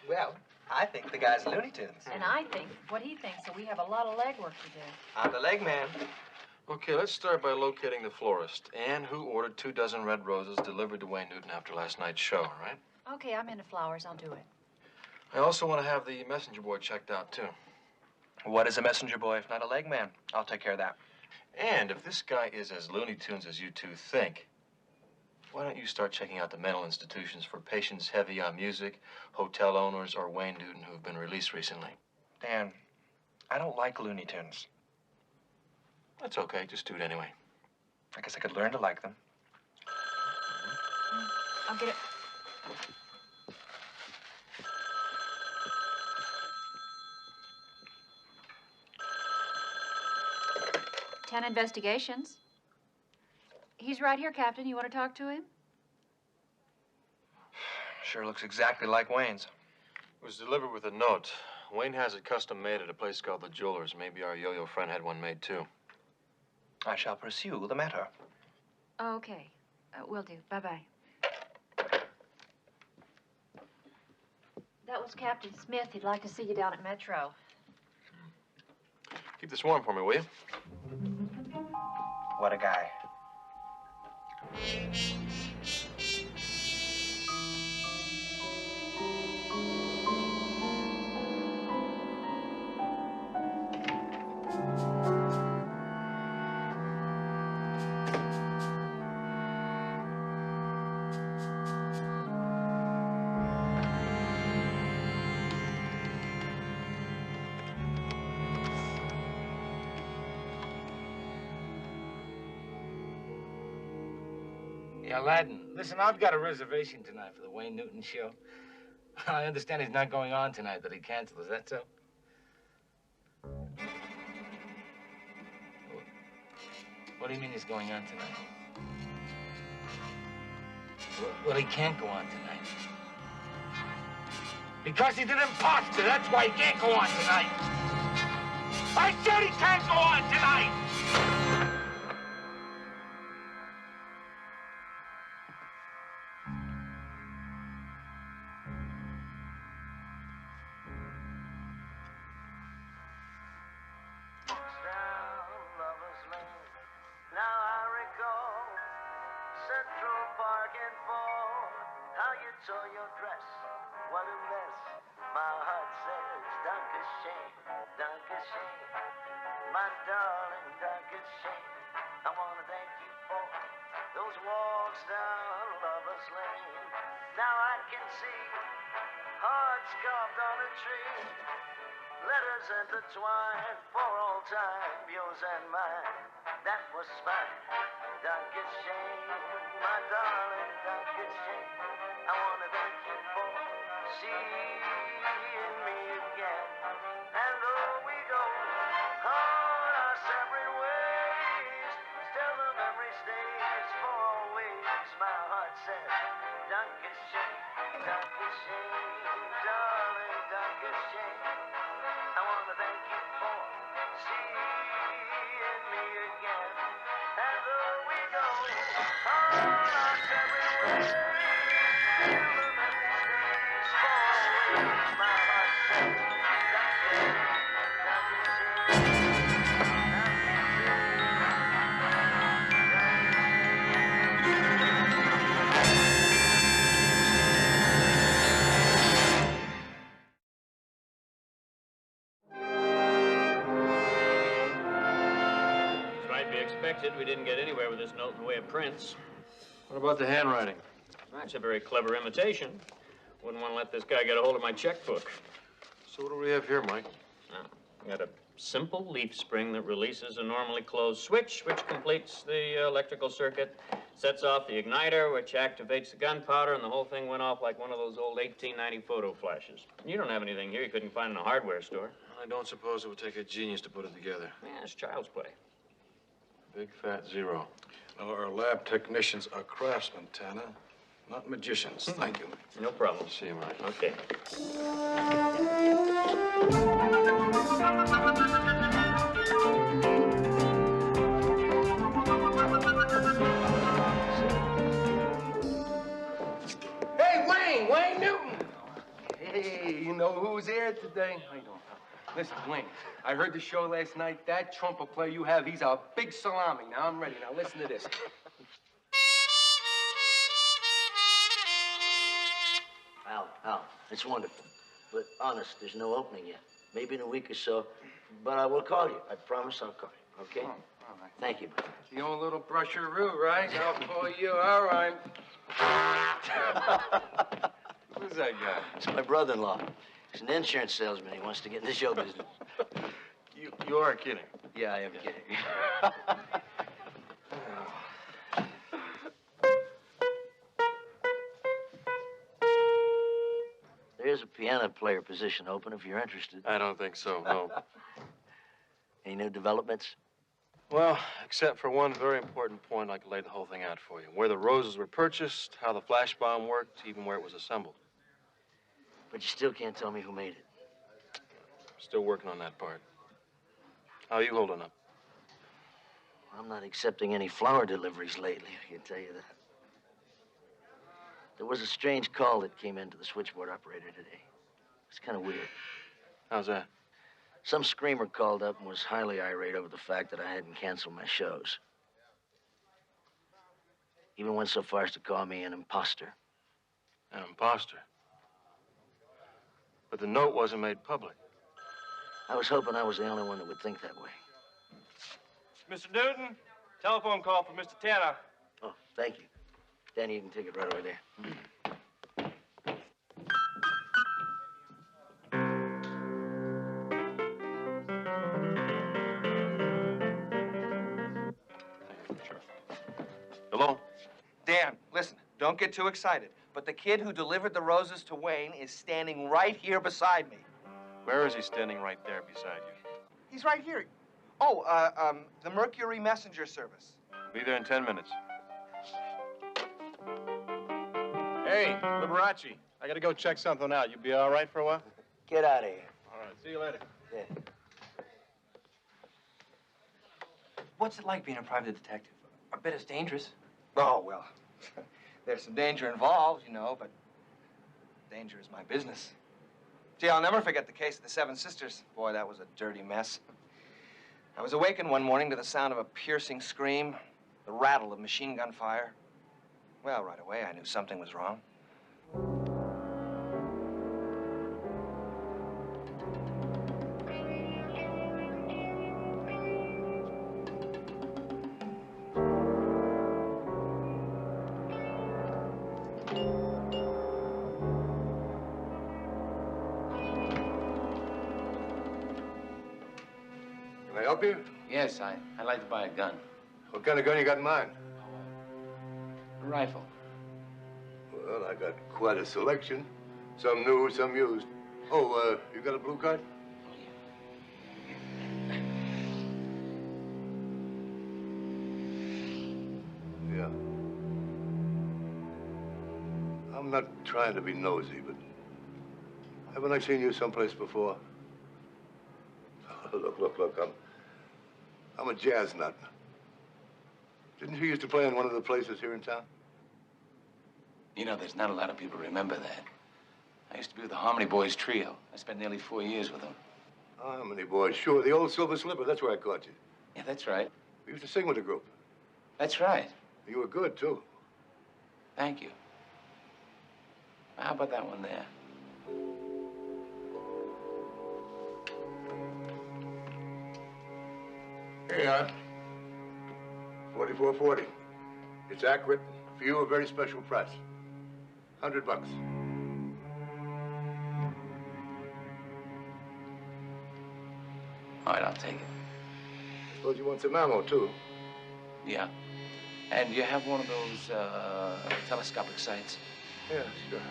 Well, I think the guy's Looney Tunes. And I think what he thinks, so we have a lot of legwork to do. I'm the leg man. Okay, let's start by locating the florist. And who ordered 24 red roses delivered to Wayne Newton after last night's show, all right? Okay, I'm into flowers. I'll do it. I also want to have the messenger boy checked out, too. What is a messenger boy if not a leg man? I'll take care of that. And if this guy is as Looney Tunes as you two think, why don't you start checking out the mental institutions for patients heavy on music, hotel owners, or Wayne Newton who've been released recently? Dan, I don't like Looney Tunes. That's okay. Just do it anyway. I guess I could learn to like them. I'll get it. Tanna Investigations. He's right here, Captain. You want to talk to him? Sure looks exactly like Wayne's. It was delivered with a note. Wayne has it custom made at a place called the Jewelers. Maybe our yo-yo friend had one made, too. I shall pursue the matter. Oh, okay. Will do. Bye-bye. That was Captain Smith. He'd like to see you down at Metro. Keep this warm for me, will you? What a guy. Hey, Aladdin, listen, I've got a reservation tonight for the Wayne Newton show. I understand he's not going on tonight, that he canceled. Is that so? What do you mean he's going on tonight? Well, he can't go on tonight. Because he's an imposter. That's why he can't go on tonight. I said he can't go on tonight! Intertwined for all time, yours and mine. That was fine. Don't get shame, my darling, don't get shame. I want to thank you for seeing me again. And though we go on our separate ways, still the memory stays for always. My heart says, don't get shame, don't get We didn't get anywhere with this note in the way of prints. What about the handwriting? That's a very clever imitation. Wouldn't want to let this guy get a hold of my checkbook. So what do we have here, Mike? We got a simple leaf spring that releases a normally closed switch, which completes the electrical circuit, sets off the igniter, which activates the gunpowder, and the whole thing went off like one of those old 1890 photo flashes. You don't have anything here you couldn't find in a hardware store. I don't suppose it would take a genius to put it together. Yeah, it's child's play. Big fat zero. Well, our lab technicians are craftsmen, Tanna, not magicians. Thank you. No problem. See you, Mike. Okay. Hey, Wayne Newton! Hey, you know who's here today? I don't. Listen, Wayne, I heard the show last night. That trumpet player you have, he's a big salami. Now, I'm ready. Now, listen to this. Al, it's wonderful. But honest, there's no opening yet. Maybe in a week or so. But I will call you. I promise I'll call you, okay? Oh, all right. Thank you, buddy. The old little brusheroo, right? I'll call you. All right. Who's that guy? It's my brother-in-law. He's an insurance salesman. He wants to get in the show business. You are kidding. Yeah, I am kidding. There's a piano player position open if you're interested. I don't think so, no. Any new developments? Well, except for one very important point, I could lay the whole thing out for you. Where the roses were purchased, how the flash bomb worked, even where it was assembled. But you still can't tell me who made it. Still working on that part. How are you holding up? I'm not accepting any flower deliveries lately, I can tell you that. There was a strange call that came into the switchboard operator today. It's kind of weird. How's that? Some screamer called up and was highly irate over the fact that I hadn't canceled my shows. Even went so far as to call me an imposter. An imposter? But the note wasn't made public. I was hoping I was the only one that would think that way. Mr. Newton, telephone call for Mr. Tanna. Oh, thank you. Danny, you can take it right over there. Hello? Dan, listen, don't get too excited. But the kid who delivered the roses to Wayne is standing right here beside me. Where is he standing right there beside you? He's right here. Oh, the Mercury Messenger Service. Be there in 10 minutes. Hey, Liberace, I gotta go check something out. You be all right for a while? Get out of here. All right, see you later. Yeah. What's it like being a private detective? I bet it's dangerous. Oh, well, there's some danger involved, you know, but danger is my business. Gee, I'll never forget the case of the Seven Sisters. Boy, that was a dirty mess. I was awakened one morning to the sound of a piercing scream, the rattle of machine gun fire. Well, right away, I knew something was wrong. Can I help you? Yes, I'd like to buy a gun. What kind of gun you got in mind? A rifle. Well, I got quite a selection. Some new, some used. Oh, you got a blue card? Yeah. How I'm not trying to be nosy, but haven't I seen you someplace before? Look, I'm a jazz nut. Didn't you used to play in one of the places here in town? You know, there's not a lot of people remember that. I used to be with the Harmony Boys trio. I spent nearly 4 years with them. Harmony Boys, sure. The old Silver Slipper, that's where I caught you. Yeah, that's right. We used to sing with the group. That's right. You were good, too. Thank you. How about that one there? Here you are. 44.40. It's accurate. For you, a very special price. $100. All right, I'll take it. Suppose you want some ammo, too. Yeah. And you have one of those telescopic sights? Yeah, sure.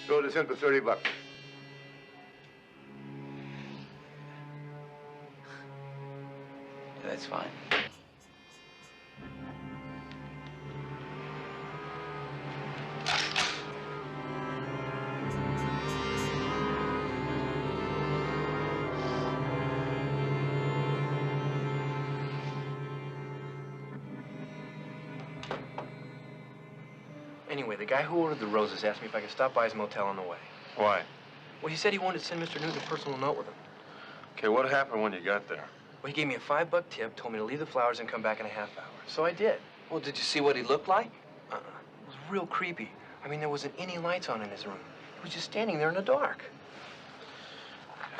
Throw this in for $30. Yeah, that's fine. Anyway, the guy who ordered the roses asked me if I could stop by his motel on the way. Why? Well, he said he wanted to send Mr. Newton a personal note with him. Okay, what happened when you got there? Well, he gave me a $5 tip, told me to leave the flowers and come back in a half hour. So I did. Well, did you see what he looked like? It was real creepy. I mean, there wasn't any lights on in his room. He was just standing there in the dark.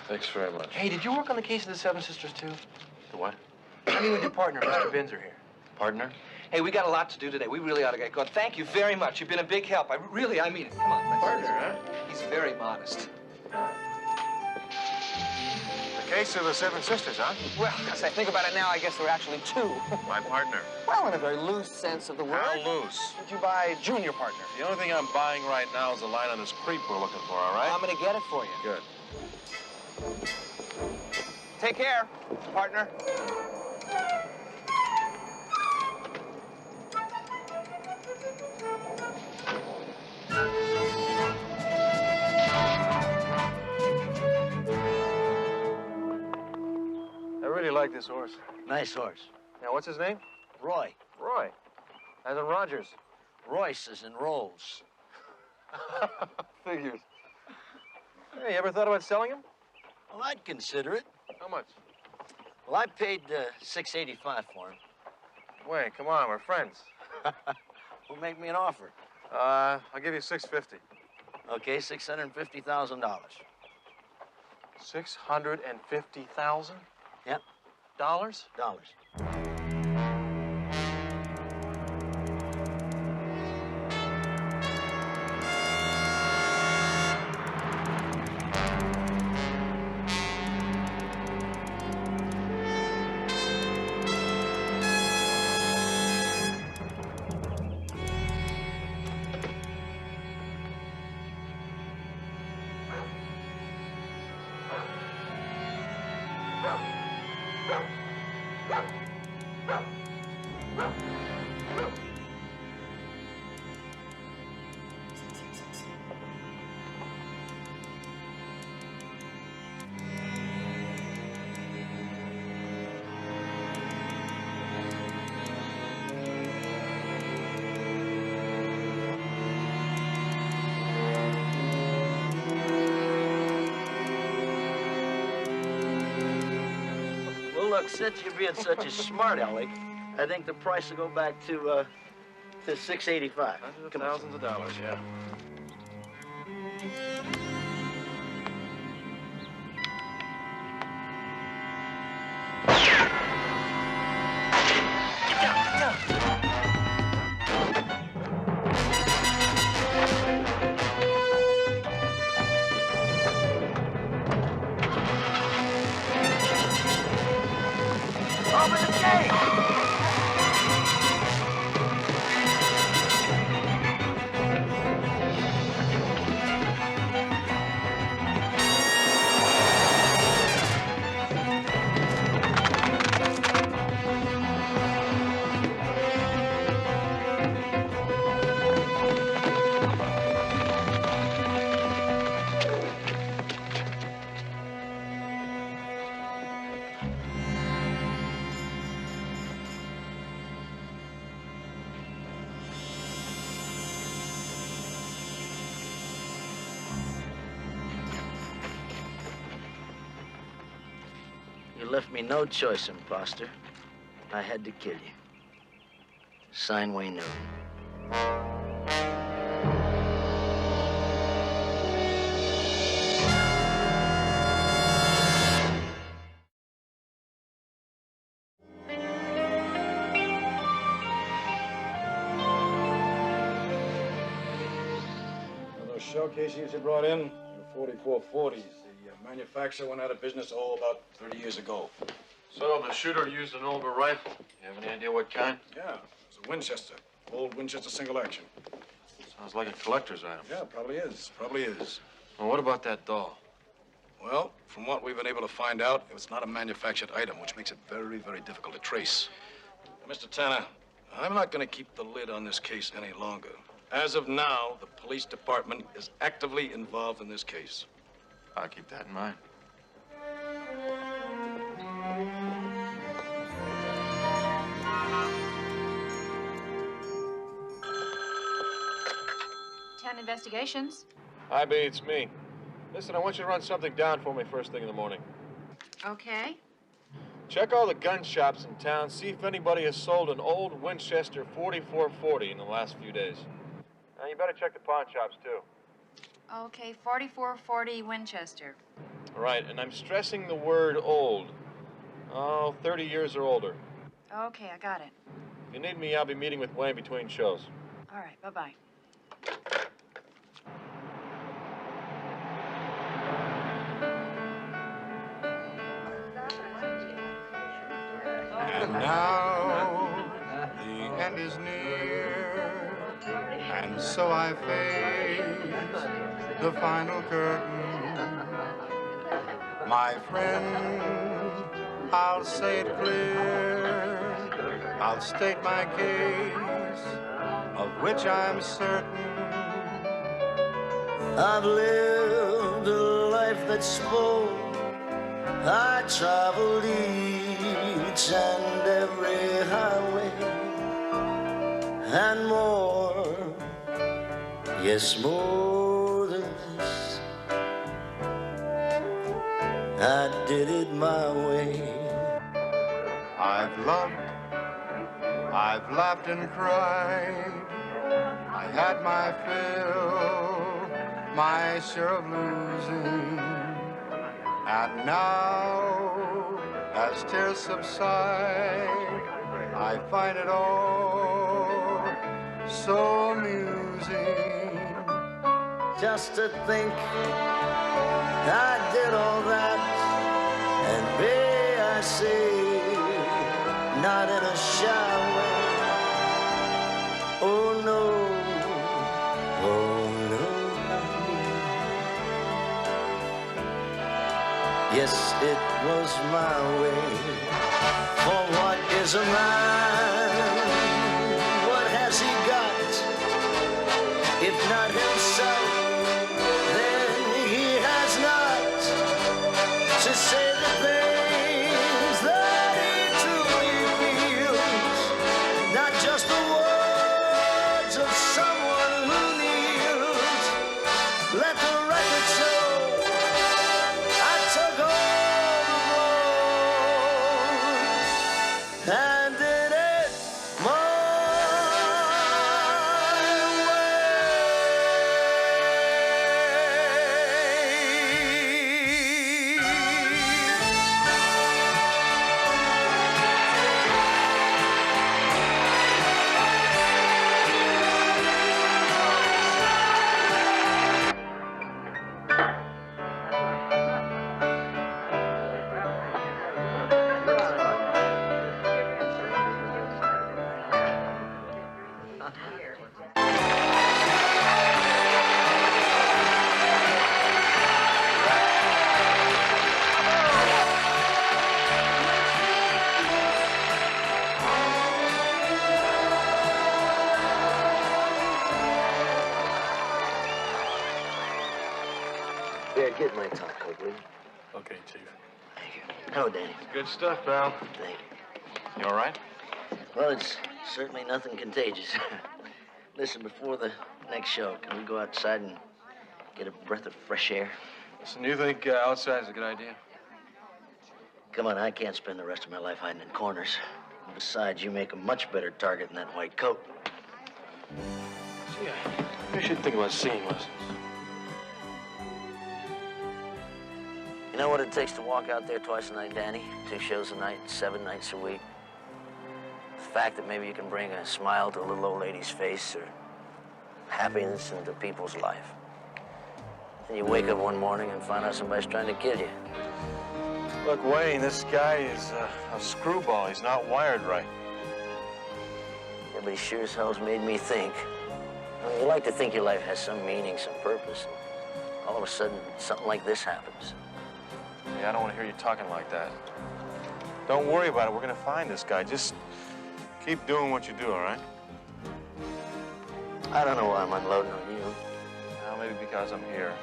Thanks very much. Hey, did you work on the case of the Seven Sisters, too? The what? I mean, with your partner, Mr. Binzer here. Partner? Hey, we got a lot to do today. We really ought to get going. Thank you very much. You've been a big help. I mean it. Come on, let's Partner, huh? He's very modest. The case of the Seven Sisters, huh? Well, as I think about it now, I guess there were actually two. My partner. Well, in a very loose sense of the word. How loose? Did you buy junior partner? The only thing I'm buying right now is a line on this creep we're looking for, all right? I'm gonna get it for you. Good. Take care, partner. I really like this horse. Nice horse. Now, what's his name? Roy. Roy. As in Rogers. Royce is in Rolls. Figures. Hey, you ever thought about selling him? Well, I'd consider it. How much? Well, I paid $6.85 for him. Wait, come on, we're friends. Who'll make me an offer? I'll give you $650. Okay, $650,000. $650,000? Yep. Dollars? Dollars. Look, since you're being such a smart aleck, I think the price will go back to $685. Thousands of dollars, yeah. You left me no choice, imposter. I had to kill you. Sign Wayne Newton. Those shell casings you brought in, were 4440s. The manufacturer went out of business, about 30 years ago. So the shooter used an older rifle. You have any idea what kind? Yeah, it's a Winchester. Old Winchester single action. Sounds like a collector's item. Yeah, probably is. Probably is. Well, what about that doll? Well, from what we've been able to find out, it's not a manufactured item, which makes it very, very difficult to trace. Mr. Tanner, I'm not going to keep the lid on this case any longer. As of now, the police department is actively involved in this case. I'll keep that in mind. Tanna Investigations. Hi, B, it's me. Listen, I want you to run something down for me first thing in the morning. Okay. Check all the gun shops in town, see if anybody has sold an old Winchester 4440 in the last few days. Now, you better check the pawn shops, too. Okay, 4440 Winchester. All right, and I'm stressing the word old. Oh, 30 years or older. Okay, I got it. If you need me, I'll be meeting with Wayne between shows. All right, bye-bye. And now the end is near, and so I face the final curtain. My friend, I'll say it clear, I'll state my case, of which I'm certain. I've lived a life that's full. I traveled each and every highway and more, yes, more than this. I did it my way. I've loved, I've laughed and cried. I had my fill, my share of losing. And now, as tears subside, I find it all so amusing. Just to think I did all that, and may I say, not in a shy way. Oh no, oh no, not me. Yes, it was my way. For what is a man? What has he got? If not himself, then he has not to say the things that he truly feels, not just the words of someone who kneels. Let the record show I took all the road and did it my Get my top coat, will you? Okay, Chief. Thank you. Hello, Danny. Good stuff, pal. Thank you. You all right? Well, it's certainly nothing contagious. Listen, before the next show, can we go outside and get a breath of fresh air? Listen, do you think outside's a good idea? Come on, I can't spend the rest of my life hiding in corners. Besides, you make a much better target than that white coat. Gee, I should think about singing lessons. You know what it takes to walk out there twice a night, Danny? 2 shows a night, 7 nights a week. The fact that maybe you can bring a smile to a little old lady's face or happiness into people's life. And you wake up one morning and find out somebody's trying to kill you. Look, Wayne, this guy is a screwball. He's not wired right. Yeah, but he sure as hell's made me think. I mean, you like to think your life has some meaning, some purpose. And all of a sudden, something like this happens. Yeah, I don't want to hear you talking like that. Don't worry about it. We're going to find this guy. Just keep doing what you do, all right? I don't know why I'm unloading on you. Well, maybe because I'm here.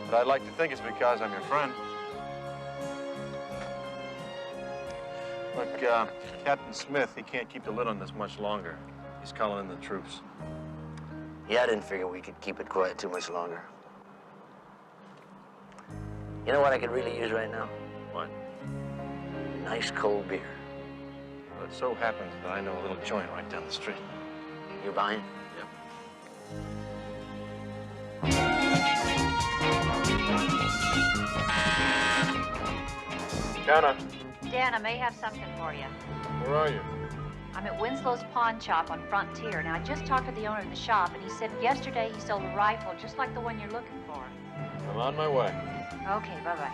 But I'd like to think it's because I'm your friend. Look, Captain Smith, he can't keep the lid on this much longer. He's calling in the troops. Yeah, I didn't figure we could keep it quiet too much longer. You know what I could really use right now? What? Nice cold beer. Well, it so happens that I know a little joint right down the street. You're buying? Tanna. Dan, I may have something for you. Where are you? I'm at Winslow's Pawn Shop on Frontier. Now, I just talked to the owner of the shop, and he said yesterday he sold a rifle just like the one you're looking for. I'm on my way. Okay, bye-bye.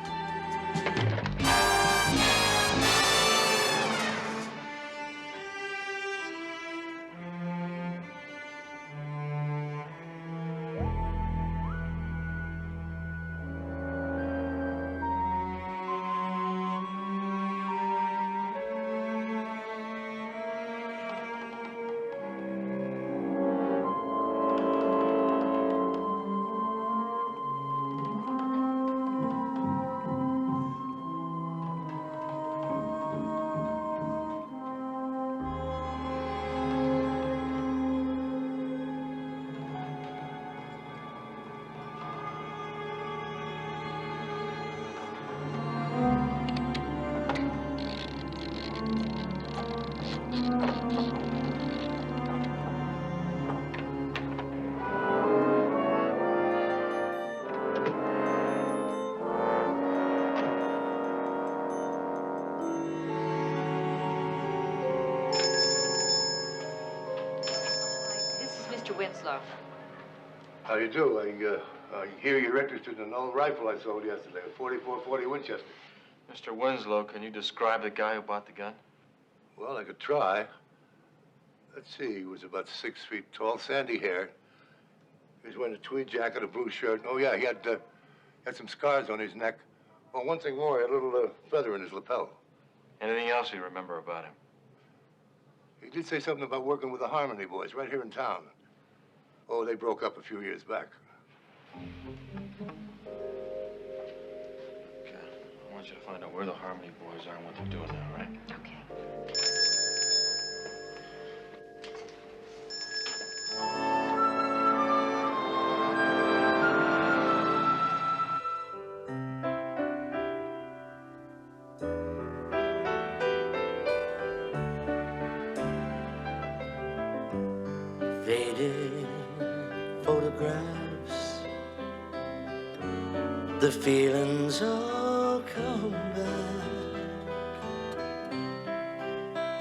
Winslow. How you do? I hear you're interested in an old rifle I sold yesterday, a 44-40 Winchester. Mr. Winslow, can you describe the guy who bought the gun? Well, I could try. Let's see, he was about 6 feet tall, sandy hair. He was wearing a tweed jacket, a blue shirt. Oh, yeah, he had some scars on his neck. Oh, one thing more, he had a little feather in his lapel. Anything else you remember about him? He did say something about working with the Harmony Boys right here in town. Oh, they broke up a few years back. Okay. I want you to find out where the Harmony Boys are and what they're doing now, right? Okay. Faded photographs, the feelings all come back.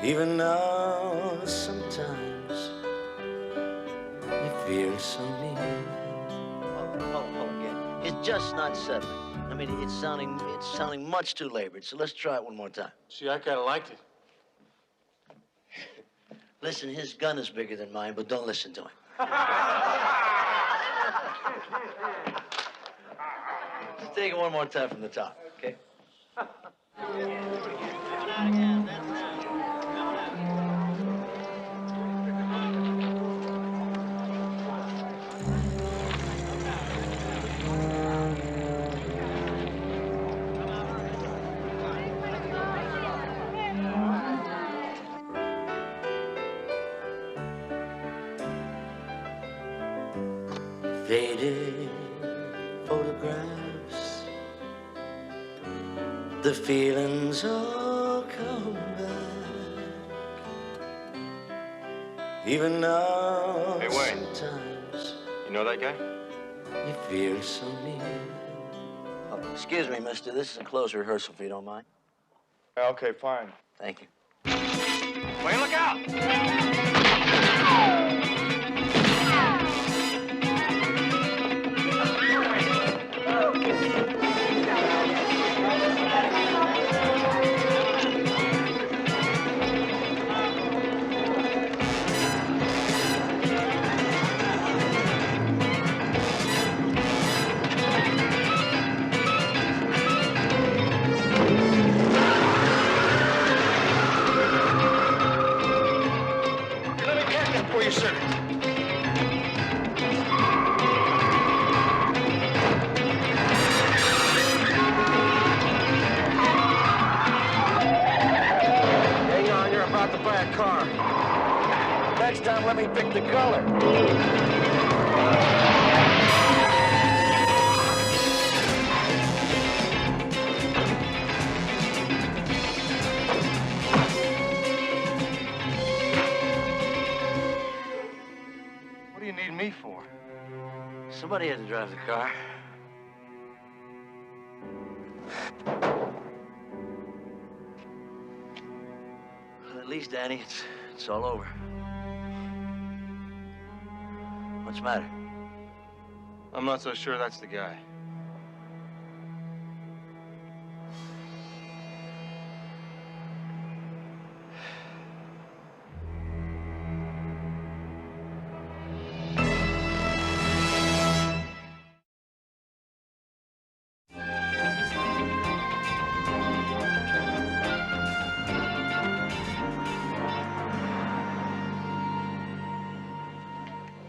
Even now, sometimes you feel so near. Oh, yeah. It's just not settling. I mean, it's sounding much too labored. So let's try it one more time. See, I kind of liked it. Listen, his gun is bigger than mine, but don't listen to him. Just take it one more time from the top, okay? Faded photographs, the feelings all come back. Even now, Hey, Wayne. sometimes You know that guy? you feel so near. Oh, excuse me, mister. This is a closed rehearsal, if you don't mind. Okay, fine. Thank you. Wayne, look out! For you, sir. Hang on, you're about to buy a car. Next time, let me pick the color. What do you need me for? Somebody had to drive the car. Well, at least, Danny, it's all over. What's the matter? I'm not so sure that's the guy.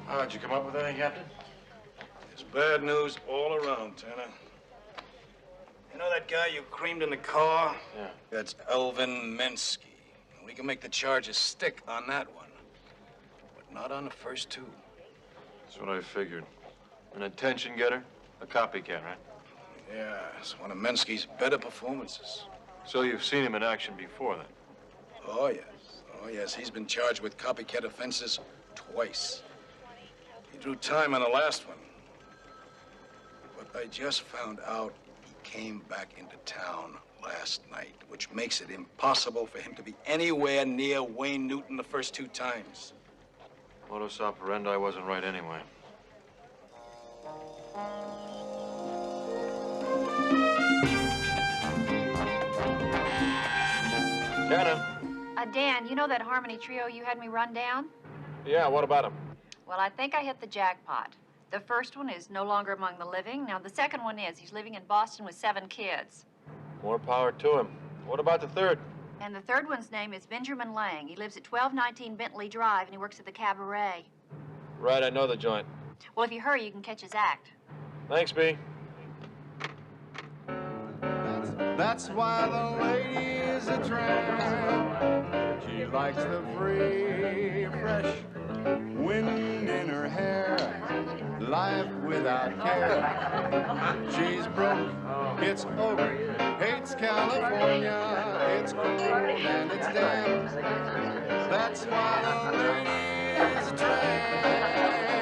How'd you come up with that, Captain? It's bad news all around, Tanner. You know that guy you creamed in the car? Yeah. That's Elvin Mensky. We can make the charges stick on that one, but not on the first two. That's what I figured. An attention getter, a copycat, right? Yeah, it's one of Mensky's better performances. So you've seen him in action before, then? Oh, yes. Oh, yes. He's been charged with copycat offenses twice. He drew time on the last one. But I just found out he came back into town last night, which makes it impossible for him to be anywhere near Wayne Newton the first two times. Modus operandi wasn't right anyway. Tanna. Dan, you know that harmony trio you had me run down? Yeah, what about him? Well, I think I hit the jackpot. The first one is no longer among the living. Now, the second one is. He's living in Boston with 7 kids. More power to him. What about the third? And the third one's name is Benjamin Lang. He lives at 1219 Bentley Drive, and he works at the Cabaret. Right, I know the joint. Well, if you hurry, you can catch his act. Thanks, B. That's why the lady is a tramp. She likes the free, fresh wind in her hair. Life without care. She's broke, it's over, hates California. It's cold and it's damp. That's why the lady is a tramp.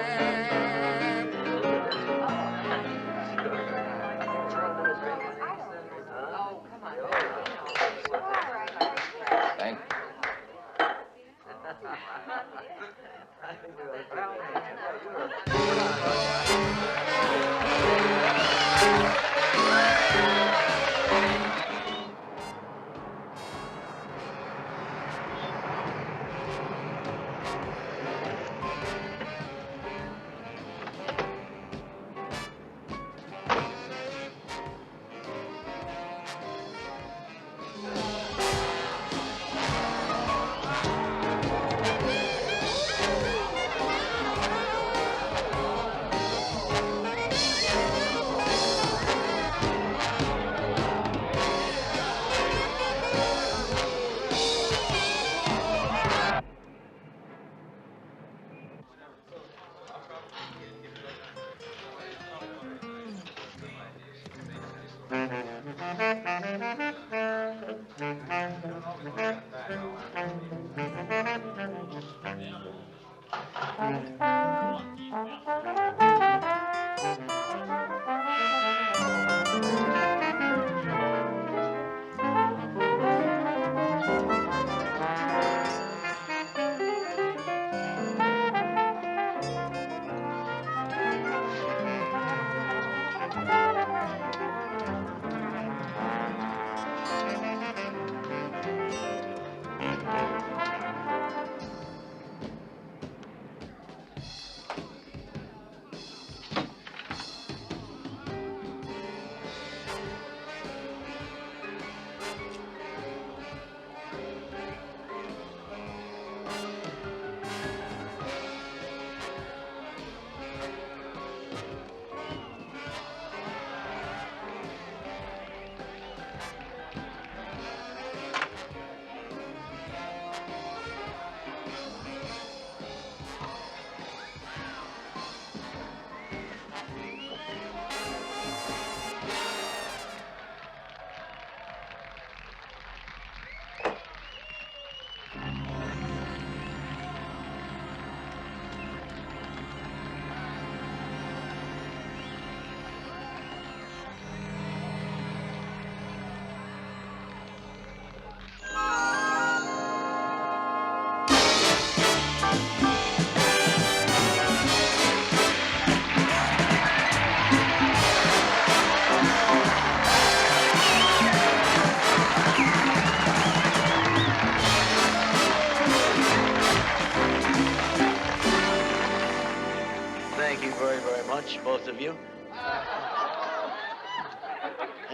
Thank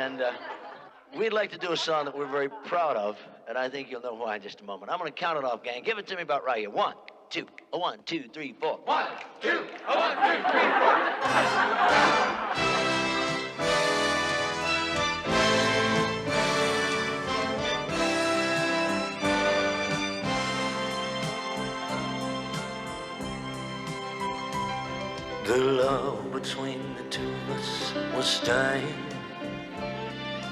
And we'd like to do a song that we're very proud of, and I think you'll know why in just a moment. I'm going to count it off, gang. Give it to me about right here. 1, 2, 1, 2, 3, 4. 1, 2, 1, 2, 3, 4. The love between the two of us was dying,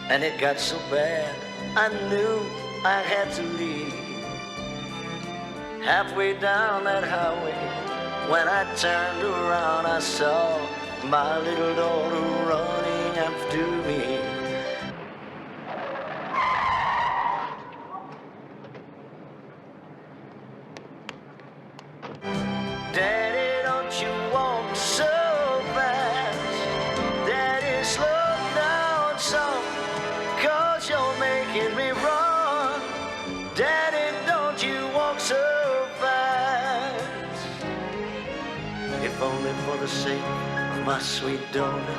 and it got so bad I knew I had to leave. Halfway down that highway, when I turned around, I saw my little daughter running after me. Daddy, don't you walk so fast. Daddy, slow down some, 'cause you're making me run. Daddy, don't you walk so fast. If only for the sake of my sweet daughter,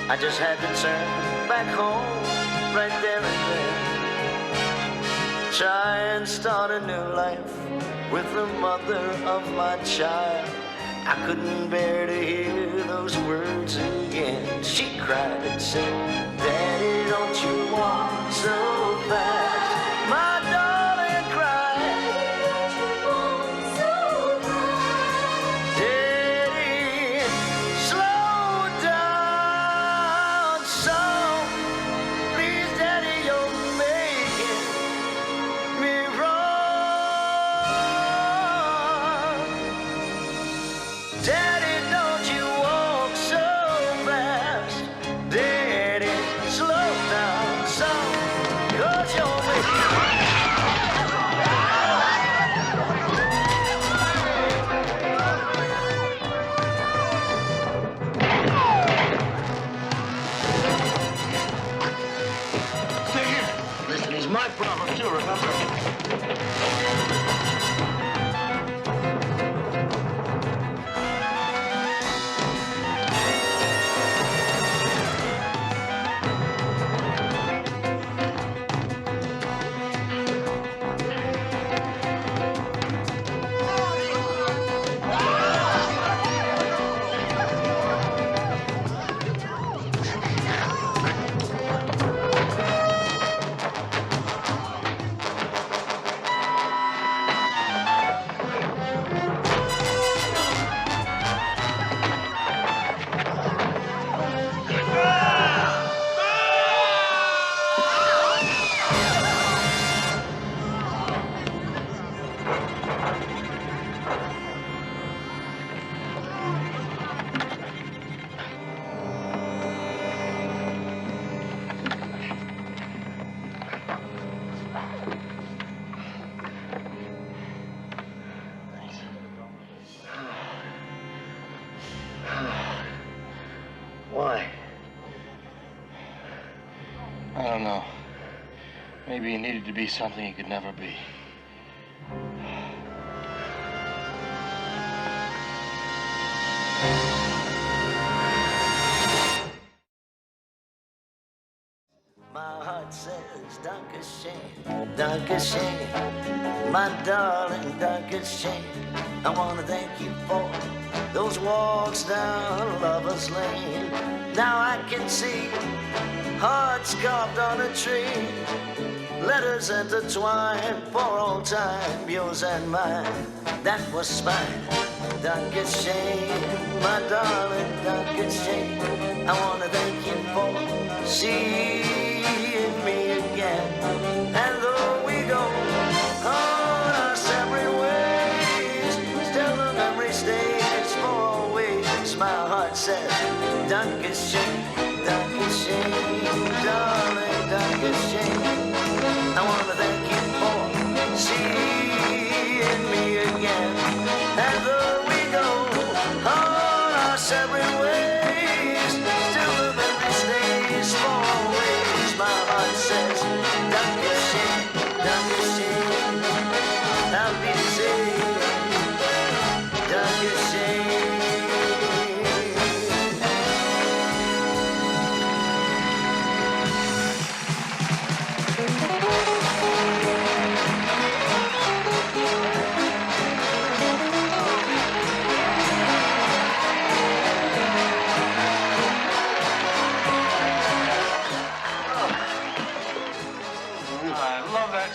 I just had to turn back home right there and then. Try and start a new life with the mother of my child. I couldn't bear to hear those words again. She cried and said, Daddy, don't you walk so fast. My darling cried, don't you walk so fast. Daddy, slow down some. Please, Daddy, you're making me run. Daddy, don't you walk so fast. Daddy, slow down some, 'cause you're making Stay here. Listen, he's my problem too, remember? Why? I don't know. Maybe he needed to be something he could never be. My heart says, Danke schön, my darling, Danke schön. I want to thank you for those walks down Lover's Lane. Now I can see hearts carved on a tree, letters intertwined for all time, yours and mine. That was mine. Danke schön, my darling, Danke schön. I want to thank you for seeing me again. And though we go on our separate ways, still the memory stays for always. My heart says, Danke schön, darling, Danke schön. I want to thank you for seeing me again. And though we go on our separate ways, still the memory stays for always. My heart says, Danke schön, auf Wiedersehen, Danke schön.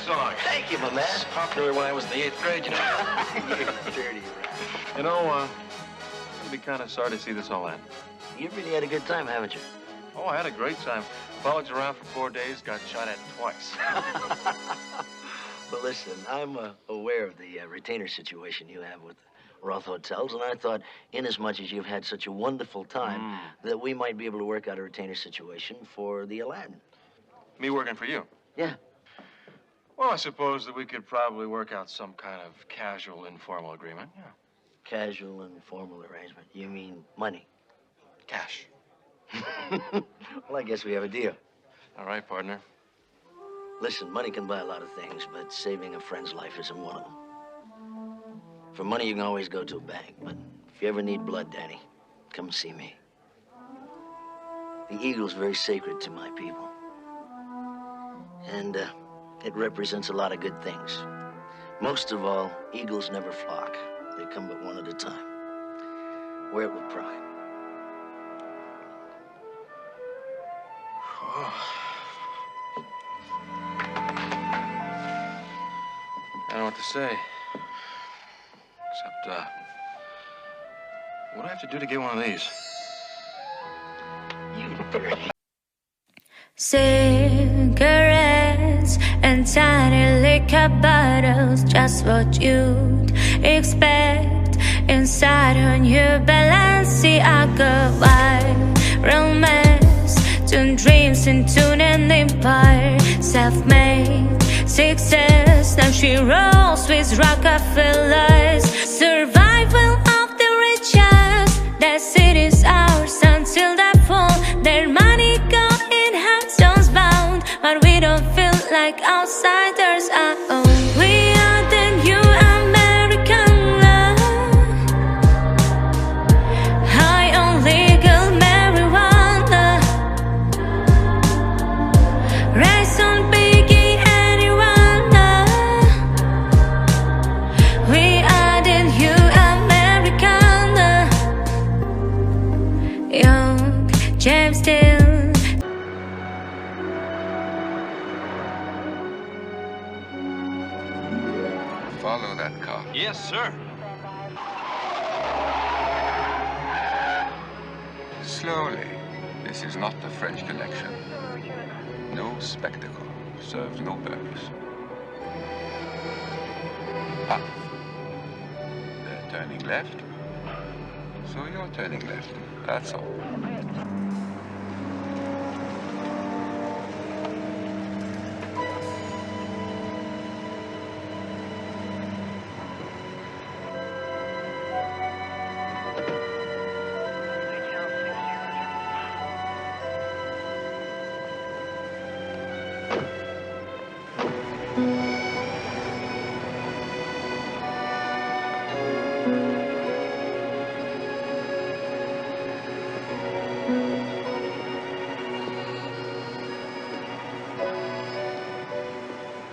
song. Thank you, my man. It's popular when I was in the 8th grade, you know. You dirty rat. You know, I'd be kind of sorry to see this all end. You really had a good time, haven't you? Oh, I had a great time. Followed you around for 4 days, got shot at twice. Well, listen, I'm aware of the retainer situation you have with Roth Hotels, and I thought, inasmuch as you've had such a wonderful time, that we might be able to work out a retainer situation for the Aladdin. Me working for you? Yeah. Well, I suppose that we could probably work out some kind of casual, informal agreement. Yeah. Casual, informal arrangement. You mean money? Cash. Well, I guess we have a deal. All right, partner. Listen, money can buy a lot of things, but saving a friend's life isn't one of them. For money, you can always go to a bank, but if you ever need blood, Danny, come see me. The eagle's very sacred to my people. And it represents a lot of good things. Most of all, eagles never flock. They come but one at a time. Wear it with pride. I don't know what to say. Except, what do I have to do to get one of these? You dirty. Cigarettes and tiny liquor bottles, just what you'd expect inside a new Balenciaga. Viral mess, turn dreams into an empire. Self-made success, now she rolls with Rockefellers. Survival of the richest, that city's ours until they fall. Their money go in hands bound, but we don't feel like outsiders. We are the new American love, high on legal marijuana, race on Biggie anyone. We are the new American young James Dean. Follow that car. Yes, sir. Slowly. This is not a French connection. No spectacle. Serves no purpose. Ah. They're turning left. So you're turning left. That's all.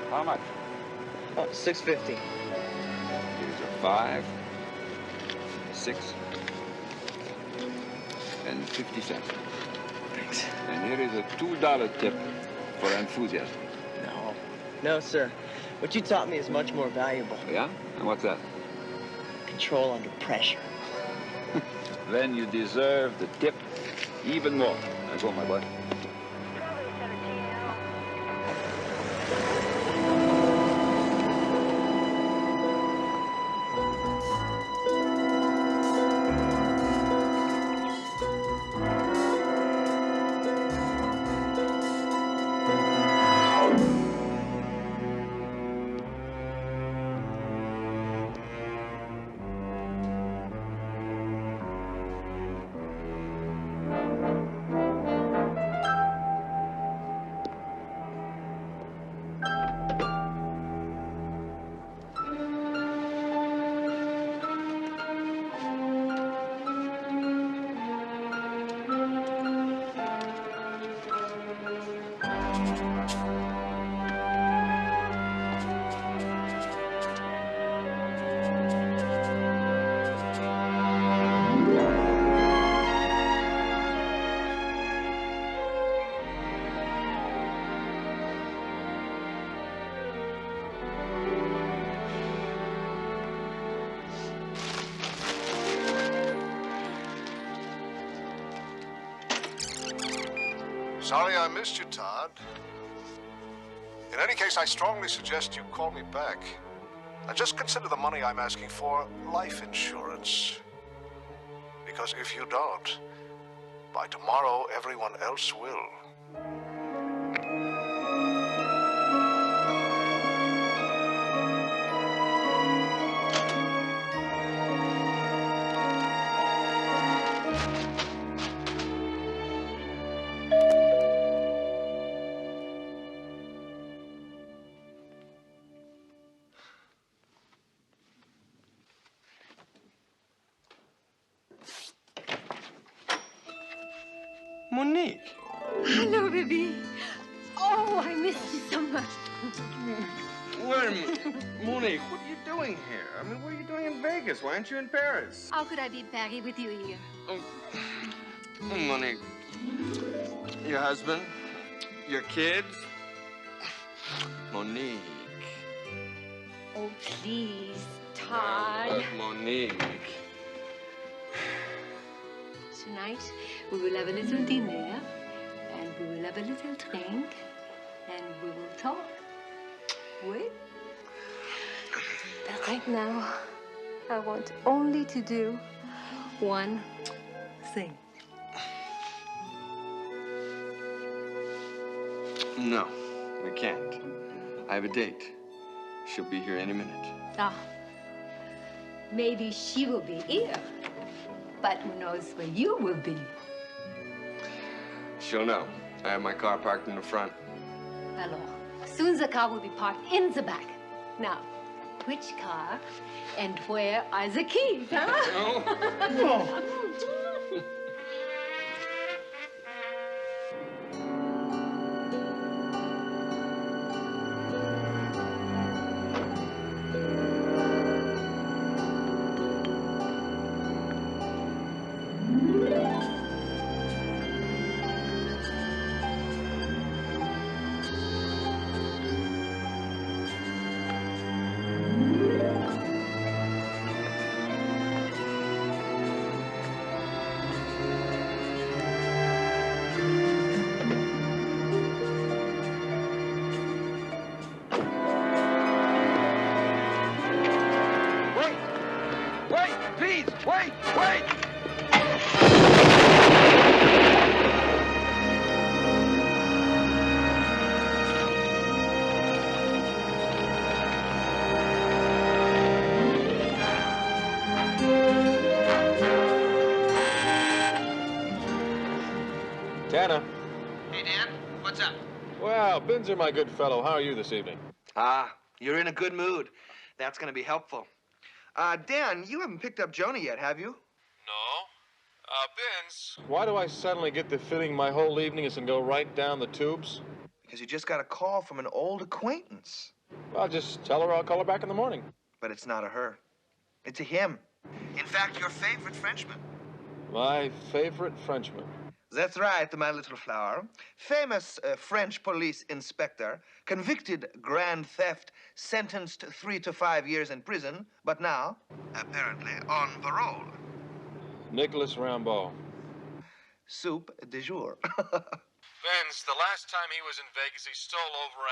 How much? Oh, $6.50. Here's a 5, 6, and 50 cents. Thanks. And here is a $2 tip for enthusiasm. No, sir. What you taught me is much more valuable. Yeah? And what's that? Control under pressure. Then you deserve the tip even more. That's all, my boy. Sorry I missed you, Todd. In any case, I strongly suggest you call me back. Now, just consider the money I'm asking for life insurance. Because if you don't, by tomorrow, everyone else will. Monique. Hello, baby. Oh, I missed you so much. Wait a minute. Monique, what are you doing here? I mean, what are you doing in Vegas? Why aren't you in Paris? How could I be Paris with you here? Oh, Monique. Your husband? Your kids? Monique. Oh, please, Todd. Monique. Tonight, we will have a little dinner, and we will have a little drink, and we will talk. Wait. But right now, I want only to do one thing. No, we can't. I have a date. She'll be here any minute. Ah, maybe she will be here, but who knows where you will be? She'll know. I have my car parked in the front. Alors, soon the car will be parked in the back. Now, which car and where are the keys, huh? Oh. Tanna. Hey, Dan. What's up? Well, Binzer, my good fellow, how are you this evening? Ah, you're in a good mood. That's going to be helpful. Dan, you haven't picked up Joni yet, have you? No. Binz. Why do I suddenly get the feeling my whole evening is going to go right down the tubes? Because you just got a call from an old acquaintance. Well, just tell her I'll call her back in the morning. But it's not a her. It's a him. In fact, your favorite Frenchman. My favorite Frenchman. That's right, my little flower. Famous French police inspector, convicted grand theft, sentenced 3 to 5 years in prison, but now, apparently, on parole. Nicholas Rambeau. Soup du jour. Binz, the last time he was in Vegas, he stole over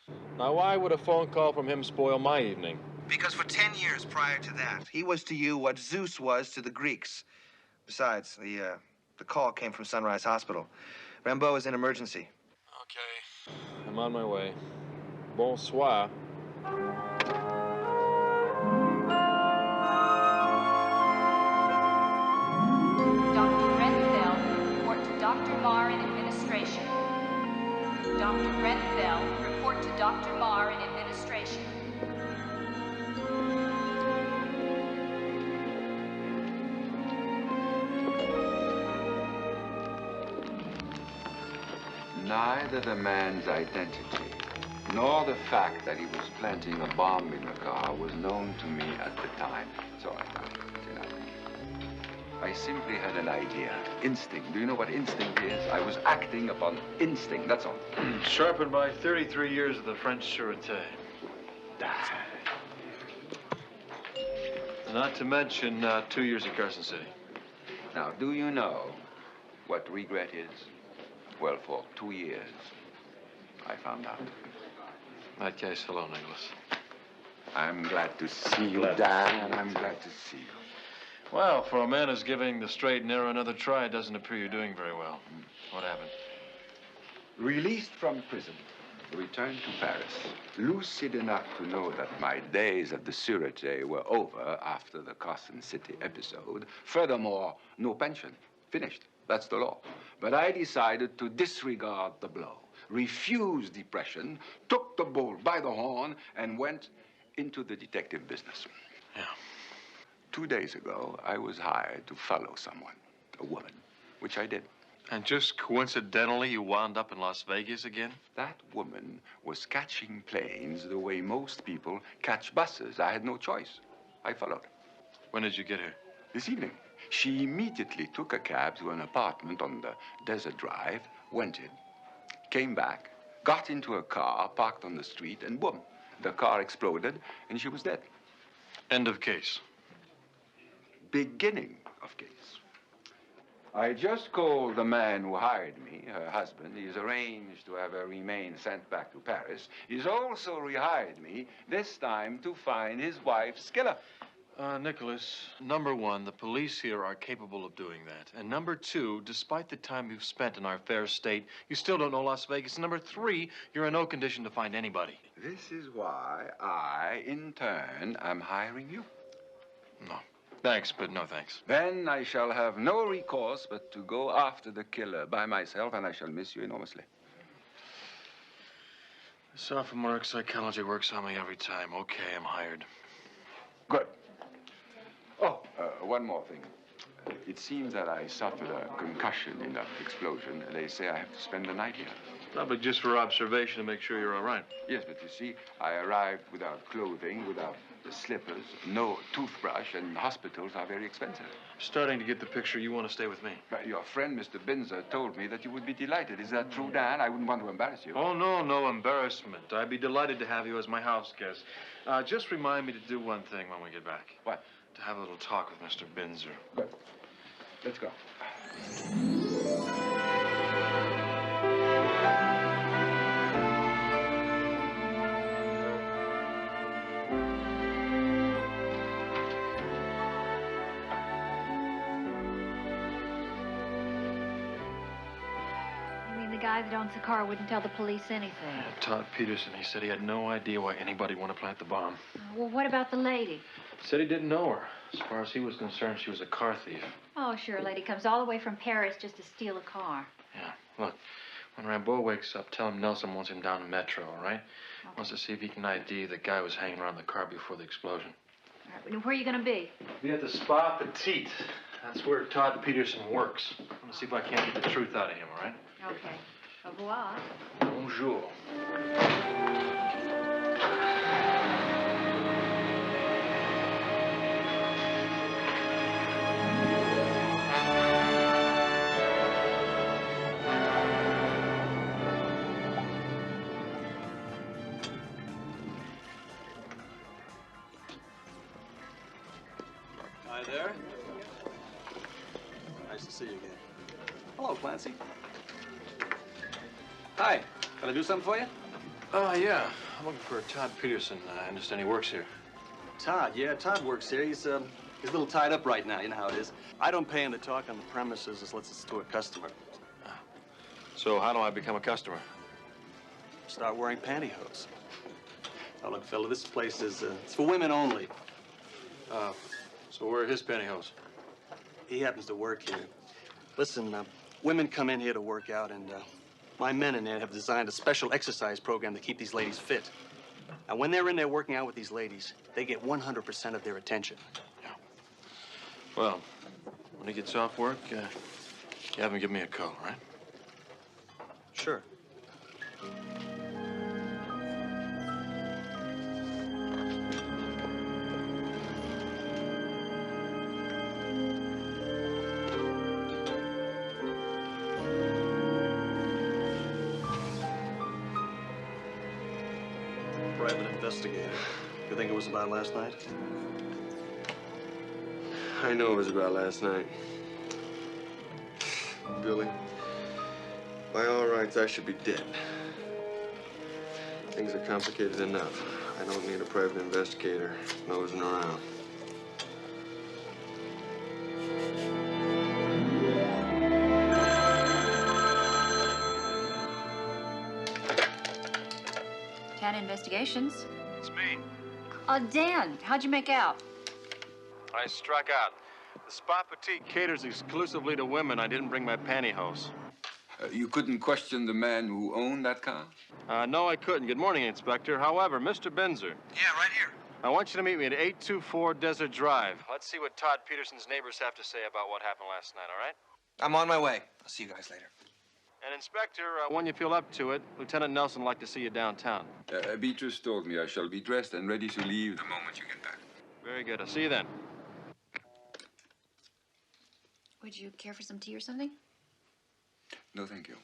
$500,000. Now, why would a phone call from him spoil my evening? Because for 10 years prior to that, he was to you what Zeus was to the Greeks. Besides, the call came from Sunrise Hospital. Rambeau is in emergency. Okay. I'm on my way. Bonsoir. Dr. Renfell, report to Dr. Marr in administration. Dr. Renfell, report to Dr. Marr in administration. Neither the man's identity nor the fact that he was planting a bomb in the car was known to me at the time. So I simply had an idea. Instinct. Do you know what instinct is? I was acting upon instinct, that's all. Sharpened by 33 years of the French Sûreté. Not to mention 2 years at Carson City. Now, do you know what regret is? Well, for 2 years, I found out. In that case, hello, Nicholas. I'm glad to see you, Dan, and I'm glad to see you. Well, for a man who's giving the straight and narrow another try, it doesn't appear you're doing very well. What happened? Released from prison, returned to Paris, lucid enough to know that my days at the Sûreté were over after the Carson City episode. Furthermore, no pension. Finished. That's the law. But I decided to disregard the blow, refuse depression, took the bull by the horn, and went into the detective business. Yeah. 2 days ago, I was hired to follow someone, a woman, which I did. And just coincidentally, you wound up in Las Vegas again? That woman was catching planes the way most people catch buses. I had no choice. I followed. When did you get here? This evening. She immediately took a cab to an apartment on the Desert Drive, went in, came back, got into a car, parked on the street, and boom, the car exploded, and she was dead. End of case. Beginning of case. I just called the man who hired me, her husband. He's arranged to have her remains sent back to Paris. He's also rehired me, this time to find his wife's killer. Nicholas, number one, the police here are capable of doing that. And number two, despite the time you've spent in our fair state, you still don't know Las Vegas. And number three, you're in no condition to find anybody. This is why I, in turn, am hiring you. No. Thanks, but no thanks. Then I shall have no recourse but to go after the killer by myself, and I shall miss you enormously. Sophomore psychology works on me every time. Okay, I'm hired. Good. Oh, one more thing. It seems that I suffered a concussion in that explosion. They say I have to spend the night here. Probably just for observation to make sure you're all right. Yes, but you see, I arrived without clothing, without the slippers, no toothbrush, and hospitals are very expensive. Starting to get the picture. You want to stay with me? But your friend, Mr. Binzer, told me that you would be delighted. Is that true, Dan? I wouldn't want to embarrass you. Oh, no embarrassment. I'd be delighted to have you as my house guest. Just remind me to do one thing when we get back. What? To have a little talk with Mr. Binzer. Good. Let's go. The guy that owns the car wouldn't tell the police anything. Todd Peterson, he said he had no idea why anybody would want to plant the bomb. Well, what about the lady? Said he didn't know her. As far as he was concerned, she was a car thief. Oh, sure, a lady comes all the way from Paris just to steal a car. Yeah, look, when Rambeau wakes up, tell him Nelson wants him down in Metro, all right? Okay. Wants to see if he can ID the guy who was hanging around the car before the explosion. All right, where are you going to be? Be at the Spa Petite. That's where Todd Peterson works. I'm going to see if I can't get the truth out of him, all right? Okay. Au revoir. Bonjour. Hi there. Nice to see you again. Hello, Clancy. Hi. Can I do something for you? Yeah. I'm looking for Todd Peterson. I understand he works here. Todd, yeah, Todd works here. He's a little tied up right now. You know how it is. I don't pay him to talk on the premises unless it's to a customer. So how do I become a customer? Start wearing pantyhose. Now, look, fella, this place is it's for women only. So where are his pantyhose? He happens to work here. Listen, women come in here to work out, and my men in there have designed a special exercise program to keep these ladies fit. And when they're in there working out with these ladies, they get 100% of their attention. Yeah. Well, when he gets off work, you have him give me a call, all right? Sure. Private investigator. You think it was about last night? I know it was about last night. Billy, By all rights, I should be dead. Things are complicated enough. I don't need a private investigator nosing around. Tanna Investigations. It's me. Dan, how'd you make out? I struck out. The Spa Petite caters exclusively to women. I didn't bring my pantyhose. You couldn't question the man who owned that car? No, I couldn't. Good morning, Inspector. However, Mr. Benzer. Yeah, right here. I want you to meet me at 824 Desert Drive. Let's see what Todd Peterson's neighbors have to say about what happened last night, all right? I'm on my way. I'll see you guys later. And, Inspector, when you feel up to it, Lieutenant Nelson would like to see you downtown. Beatrice told me I shall be dressed and ready to leave the moment you get back. Very good. I'll see you then. Would you care for some tea or something? No, thank you.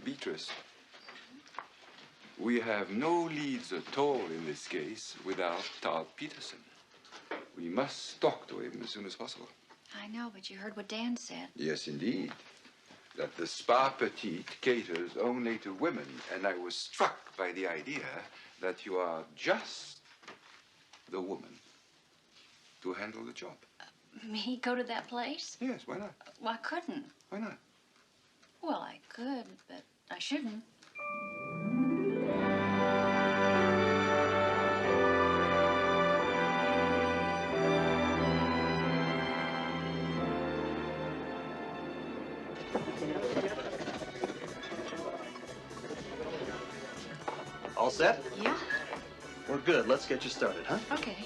Beatrice, we have no leads at all in this case without Todd Peterson. We must talk to him as soon as possible. I know, but you heard what Dan said. Yes, indeed. That the Spa Petite caters only to women, and I was struck by the idea that you are just the woman to handle the job. Me go to that place? Yes, why not? Well, I couldn't. Why not? Well, I could, but I shouldn't. All set? Yeah. We're good. Let's get you started, huh? Okay.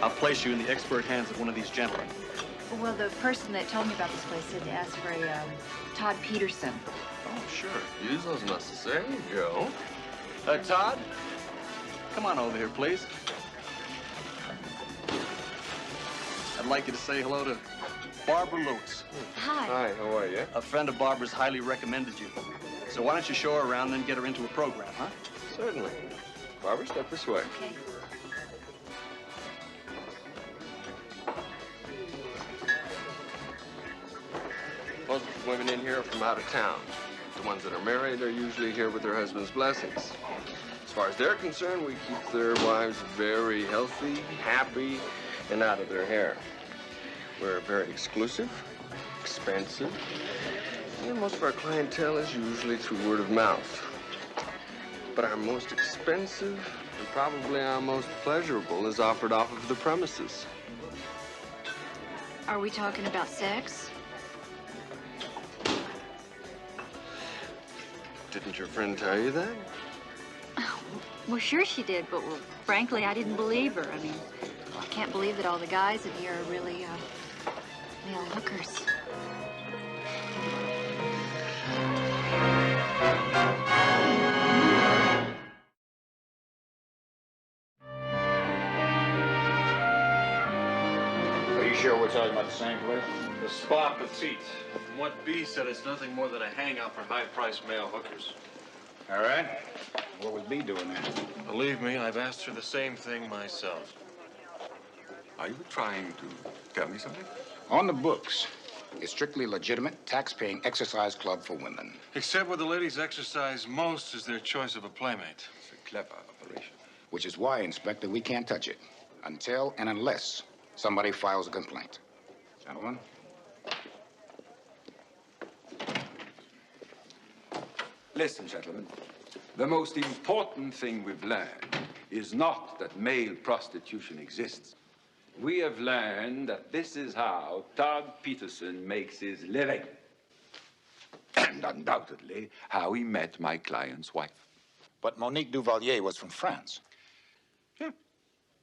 I'll place you in the expert hands of one of these gentlemen. Well, the person that told me about this place said to ask for a Todd Peterson. Oh, sure. Use those muscles. There you go. Todd, come on over here, please. I'd like you to say hello to Barbara Lewis. Hi. Hi, how are you? A friend of Barbara's highly recommended you. So why don't you show her around, then get her into a program, huh? Certainly. Barbara, step this way. Okay. Most of the women in here are from out of town. The ones that are married are usually here with their husband's blessings. As far as they're concerned, we keep their wives very healthy, happy, and out of their hair. We're very exclusive, expensive, and most of our clientele is usually through word of mouth. But our most expensive and probably our most pleasurable is offered off of the premises. Are we talking about sex? Didn't your friend tell you that? Well, sure she did, but well, frankly, I didn't believe her. I mean, I can't believe that all the guys in here are really male hookers. Are you sure we're talking about the same place? The Spa Petite. From what B said, it's nothing more than a hangout for high-priced male hookers. All right. What was B doing there? Believe me, I've asked her the same thing myself. Are you trying to tell me something? On the books, it's strictly legitimate, tax-paying exercise club for women. Except where the ladies exercise most is their choice of a playmate. It's a clever operation. Which is why, Inspector, we can't touch it until and unless somebody files a complaint. Gentlemen? Listen, gentlemen. The most important thing we've learned is not that male prostitution exists. We have learned that this is how Todd Peterson makes his living. And undoubtedly, how he met my client's wife. But Monique Duvalier was from France.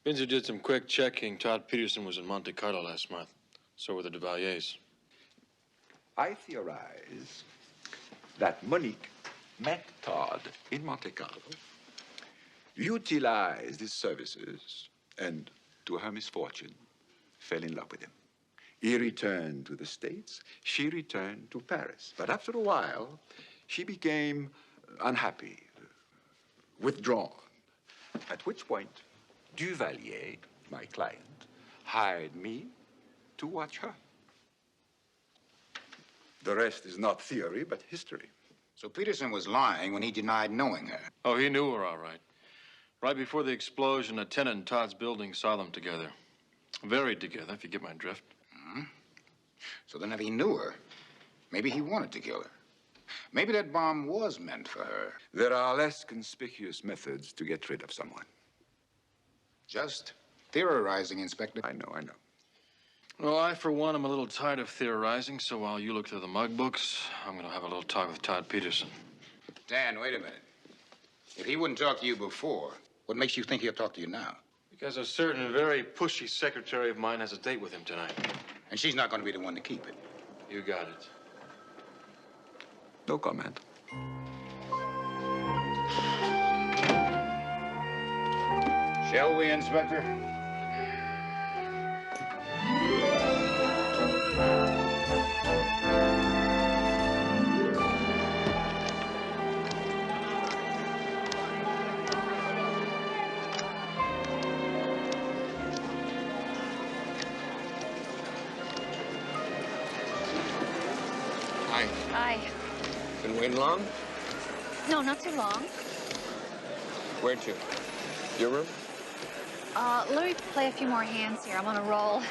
Binzer did some quick checking. Todd Peterson was in Monte Carlo last month. So were the Duvaliers. I theorize that Monique met Todd in Monte Carlo, utilized his services, and, to her misfortune, fell in love with him. He returned to the States. She returned to Paris. But after a while, she became unhappy, withdrawn. At which point, Duvalier, my client, hired me to watch her. The rest is not theory, but history. So Peterson was lying when he denied knowing her. Oh, he knew her all right. Right before the explosion, a tenant in Todd's building saw them together. Very together, if you get my drift. So then if he knew her, maybe he wanted to kill her. Maybe that bomb was meant for her. There are less conspicuous methods to get rid of someone. Just theorizing, Inspector. I know. Well, I, for one, am a little tired of theorizing, so while you look through the mug books, I'm going to have a little talk with Todd Peterson. Dan, wait a minute. If he wouldn't talk to you before, what makes you think he'll talk to you now? Because a certain very pushy secretary of mine has a date with him tonight. And she's not going to be the one to keep it. You got it. No comment. Shall we, Inspector? Hi. Hi. Been waiting long? No, not too long. Where to? Your room? Let me play a few more hands here. I'm on a roll.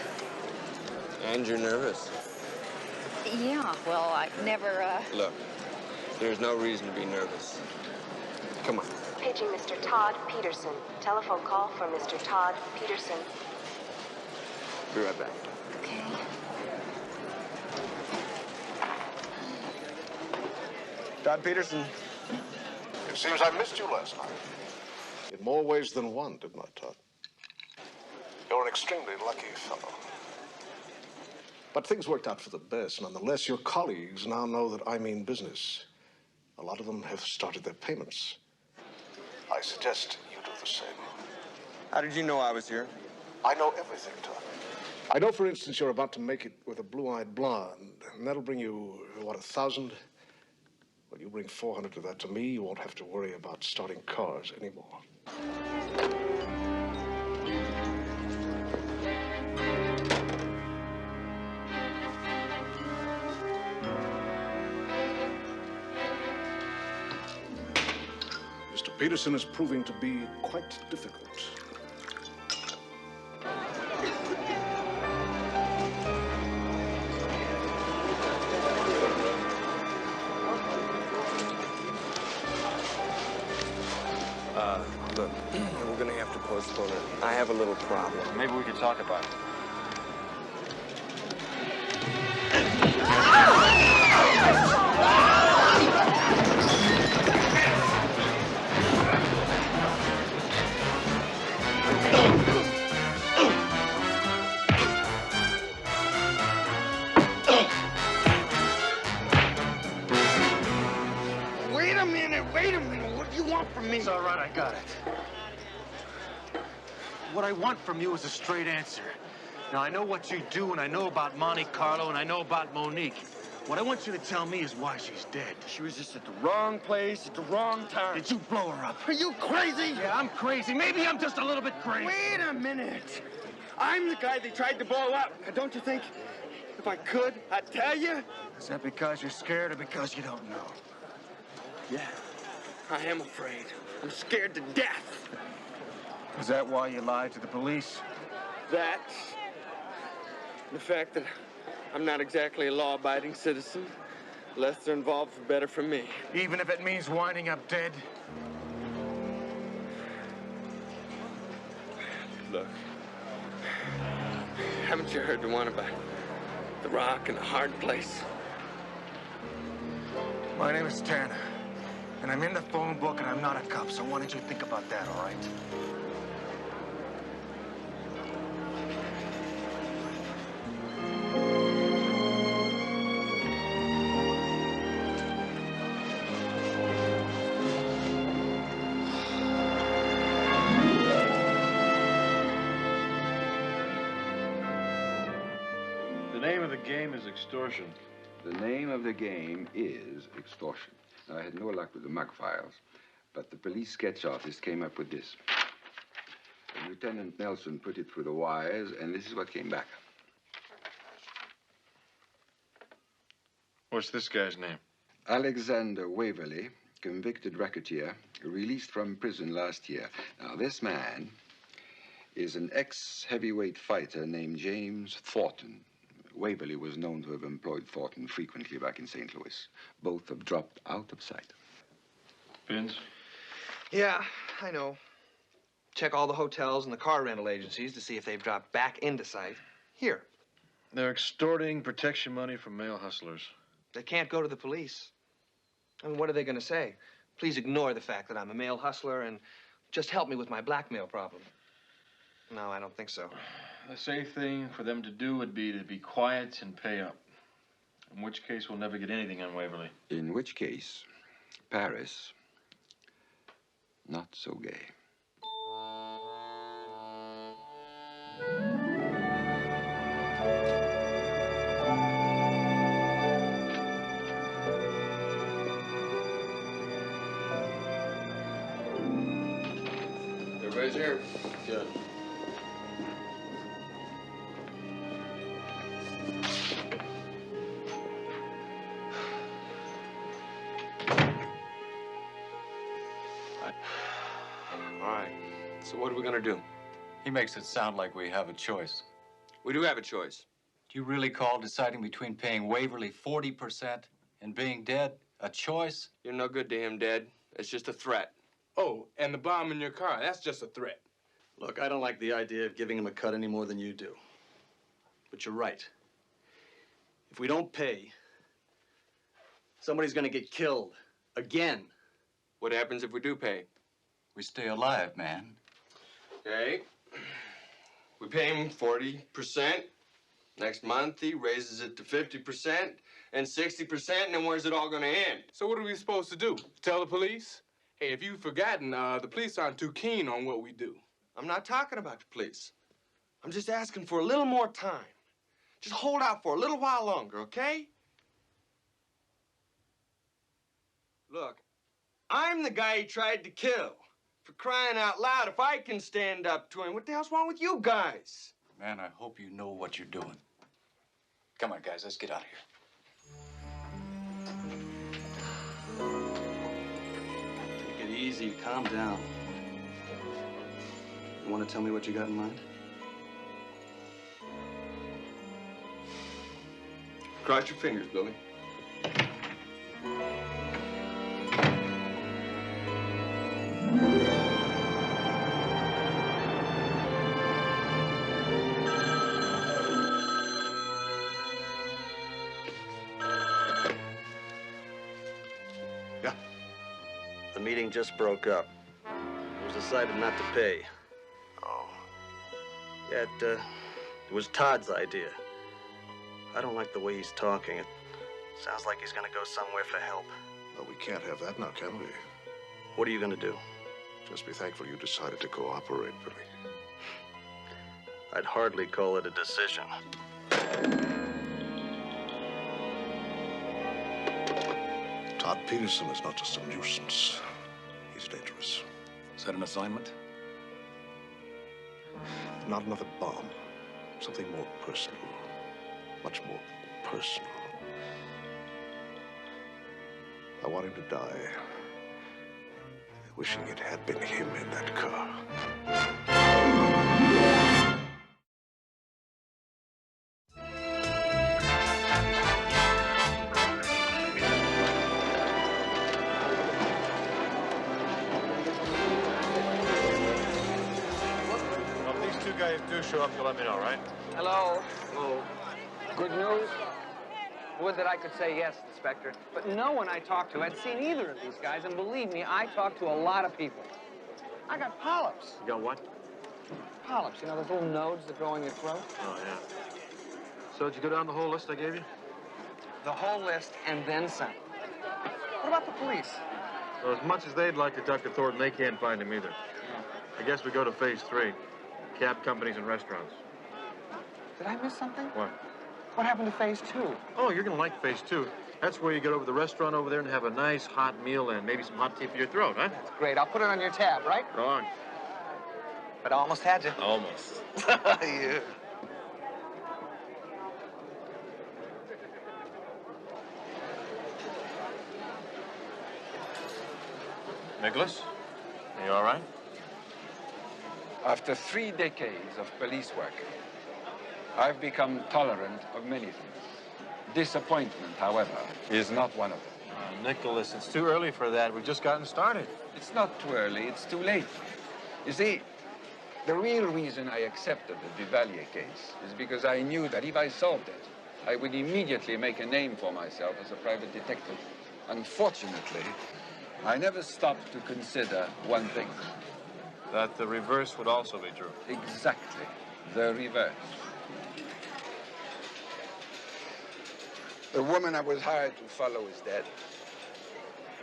And you're nervous. Yeah, well, I've never, Look, there's no reason to be nervous. Come on. Paging Mr. Todd Peterson. Telephone call from Mr. Todd Peterson. Be right back. Okay. Todd Peterson. It seems I missed you last night. In more ways than one, didn't I, Todd? You're an extremely lucky fellow. But things worked out for the best. Nonetheless, your colleagues now know that I mean business. A lot of them have started their payments. I suggest you do the same. How did you know I was here? I know everything, Todd. I know, for instance, you're about to make it with a blue-eyed blonde, and that'll bring you, what, 1,000? Well, you bring 400 of that to me, you won't have to worry about starting cars anymore. Mr. Peterson is proving to be quite difficult. Look, we're gonna have to postpone it. I have a little problem. Maybe we could talk about it. Wait a minute. What do you want from me? It's all right, I got it. What I want from you is a straight answer. Now, I know what you do, and I know about Monte Carlo, and I know about Monique. What I want you to tell me is why she's dead. She was just at the wrong place at the wrong time. Did you blow her up? Are you crazy? Yeah, I'm crazy. Maybe I'm just a little bit crazy. Wait a minute. I'm the guy they tried to blow up. Don't you think if I could, I'd tell you? Is that because you're scared or because you don't know? Yeah, I am afraid. I'm scared to death. Is that why you lied to the police? That, the fact that I'm not exactly a law-abiding citizen. Less they're involved, the better for me. Even if it means winding up dead? Look, haven't you heard the one about the rock and the hard place? My name is Tanna, And I'm in the phone book, and I'm not a cop, so why don't you think about that, all right? The name of the game is extortion. The name of the game is extortion. Now, I had no luck with the mug files, but the police sketch artist came up with this. And Lieutenant Nelson put it through the wires, and this is what came back. What's this guy's name? Alexander Waverly, convicted racketeer, released from prison last year. Now, this man is an ex-heavyweight fighter named James Thornton. Waverly was known to have employed Thornton frequently back in St. Louis. Both have dropped out of sight. Vince? Yeah, I know. Check all the hotels and the car rental agencies to see if they've dropped back into sight. Here. They're extorting protection money from male hustlers. They can't go to the police. I mean, what are they going to say? Please ignore the fact that I'm a male hustler and just help me with my blackmail problem. No, I don't think so. The safe thing for them to do would be to be quiet and pay up. In which case, we'll never get anything on Waverly. In which case, Paris, not so gay. Everybody's here? Good. All right. So what are we gonna do? He makes it sound like we have a choice. We do have a choice. Do you really call deciding between paying Waverly 40% and being dead a choice? You're no good to him, Dad. It's just a threat. Oh, and the bomb in your car, that's just a threat. Look, I don't like the idea of giving him a cut any more than you do. But you're right. If we don't pay, somebody's gonna get killed. Again. What happens if we do pay? We stay alive, man. Okay. We pay him 40%. Next month, he raises it to 50% and 60%, and then where's it all gonna end? So what are we supposed to do? Tell the police? Hey, if you've forgotten, the police aren't too keen on what we do. I'm not talking about the police. I'm just asking for a little more time. Just hold out for a little while longer, okay? Look, I'm the guy he tried to kill. For crying out loud, if I can stand up to him, what the hell's wrong with you guys? Man, I hope you know what you're doing. Come on, guys, let's get out of here. Take it easy, calm down. You want to tell me what you got in mind? Cross your fingers, Billy. Yeah. The meeting just broke up. It was decided not to pay. Oh. Yeah, it was Todd's idea. I don't like the way he's talking. It sounds like he's gonna go somewhere for help. No, we can't have that now, can we? What are you gonna do? Just be thankful you decided to cooperate, Billy. I'd hardly call it a decision. Todd Peterson is not just a nuisance. He's dangerous. Is that an assignment? Not another bomb. Something more personal. Much more personal. I want him to die, wishing it had been him in that car. Well, if these two guys do show up, you'll let me know, right? Hello. Oh. Good news? Would that I could say yes, Inspector. But no one I talked to had seen either of these guys, and believe me, I talked to a lot of people. I got polyps. You got what? Polyps, you know, those little nodes that grow in your throat? Oh, yeah. So did you go down the whole list I gave you? The whole list and then some. What about the police? Well, as much as they'd like to talk to Thornton, they can't find him either. I guess we go to phase 3. Cab companies and restaurants. Did I miss something? What? What happened to phase 2? Oh, you're going to like phase 2. That's where you get over to the restaurant over there and have a nice hot meal and maybe some hot tea for your throat, huh? That's great. I'll put it on your tab, right? Wrong. But I almost had you. Almost. Yeah. Nicholas, are you all right? After 3 decades of police work, I've become tolerant of many things. Disappointment, however, is not one of them. Nicholas, it's too early for that. We've just gotten started. It's not too early, it's too late. You see, the real reason I accepted the Duvalier case is because I knew that if I solved it, I would immediately make a name for myself as a private detective. Unfortunately, I never stopped to consider one thing. That the reverse would also be true. Exactly, the reverse. The woman I was hired to follow is dead.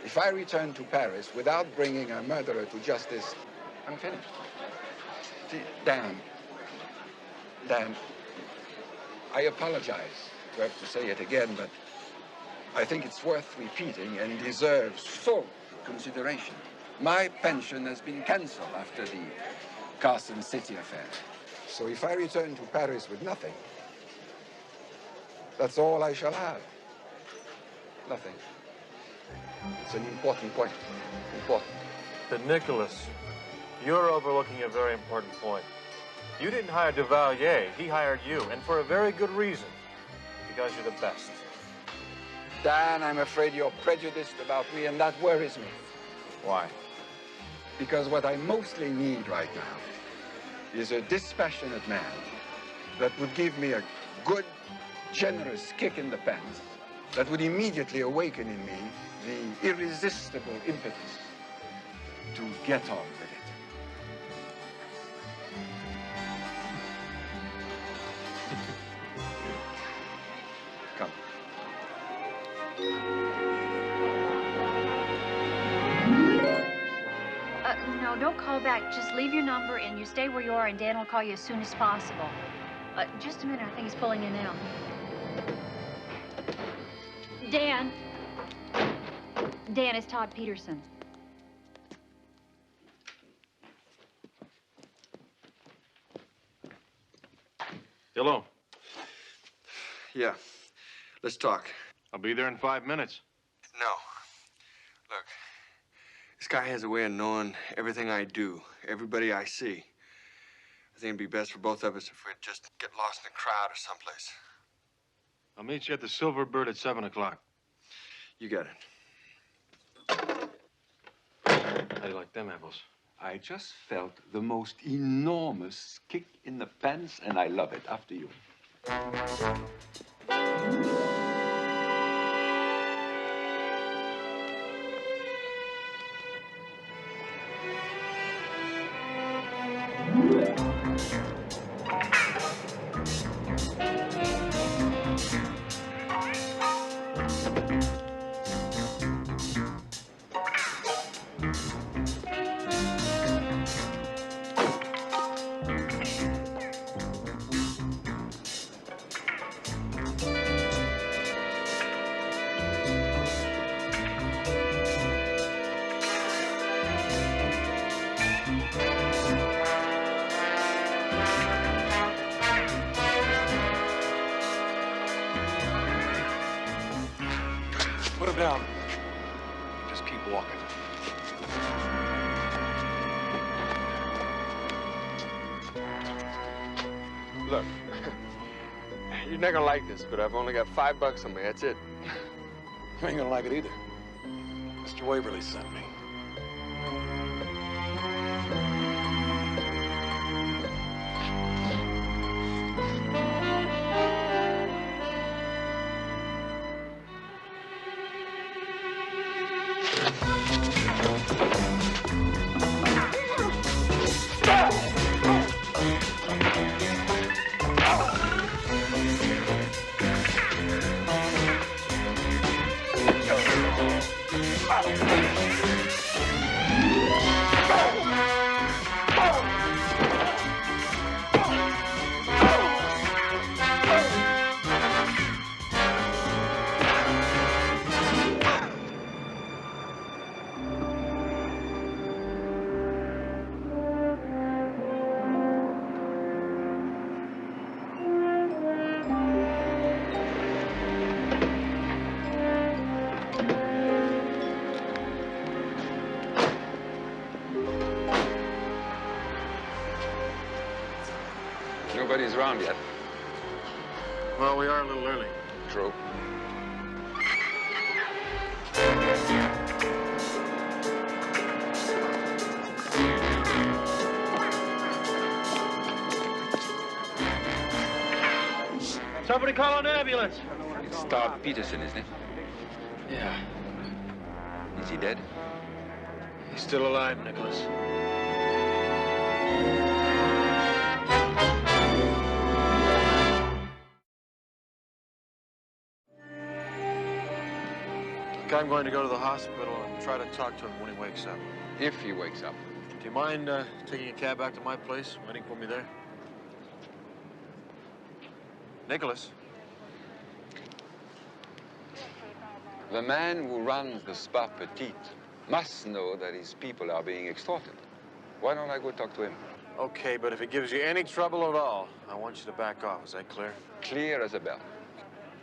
If I return to Paris without bringing a murderer to justice, I'm finished. See, Dan, I apologize to have to say it again, but I think it's worth repeating and deserves full consideration. My pension has been canceled after the Carson City affair. So if I return to Paris with nothing, that's all I shall have. Nothing. It's an important point. Important. But Nicholas, you're overlooking a very important point. You didn't hire Duvalier. He hired you, and for a very good reason. Because you're the best. Dan, I'm afraid you're prejudiced about me, and that worries me. Why? Because what I mostly need right now is a dispassionate man that would give me a good, generous kick in the pants that would immediately awaken in me the irresistible impetus to get on with it. Come. No, don't call back. Just leave your number and you stay where you are, and Dan will call you as soon as possible. Just a minute. I think he's pulling in now. Dan. Dan, it's Todd Peterson. Hello. Yeah. Let's talk. I'll be there in 5 minutes. No. Look, this guy has a way of knowing everything I do, everybody I see. I think it'd be best for both of us if we'd just get lost in a crowd or someplace. I'll meet you at the Silver Bird at 7 o'clock. You got it. How do you like them apples? I just felt the most enormous kick in the pants, and I love it. After you. Put him down. Just keep walking. Look, you're not gonna like this, but I've only got $5 on me. That's it. You ain't gonna like it either. Mr. Waverly sent me. Nobody's around yet. Well, we are a little early. True. Somebody call an ambulance. It's Todd Peterson, isn't it? Yeah. Is he dead? He's still alive, Nicholas. Look, I'm going to go to the hospital and try to talk to him when he wakes up. If he wakes up. Do you mind taking a cab back to my place, waiting for me there? Nicholas? The man who runs the Spa Petit must know that his people are being extorted. Why don't I go talk to him? Okay, but if it gives you any trouble at all, I want you to back off. Is that clear? Clear as a bell.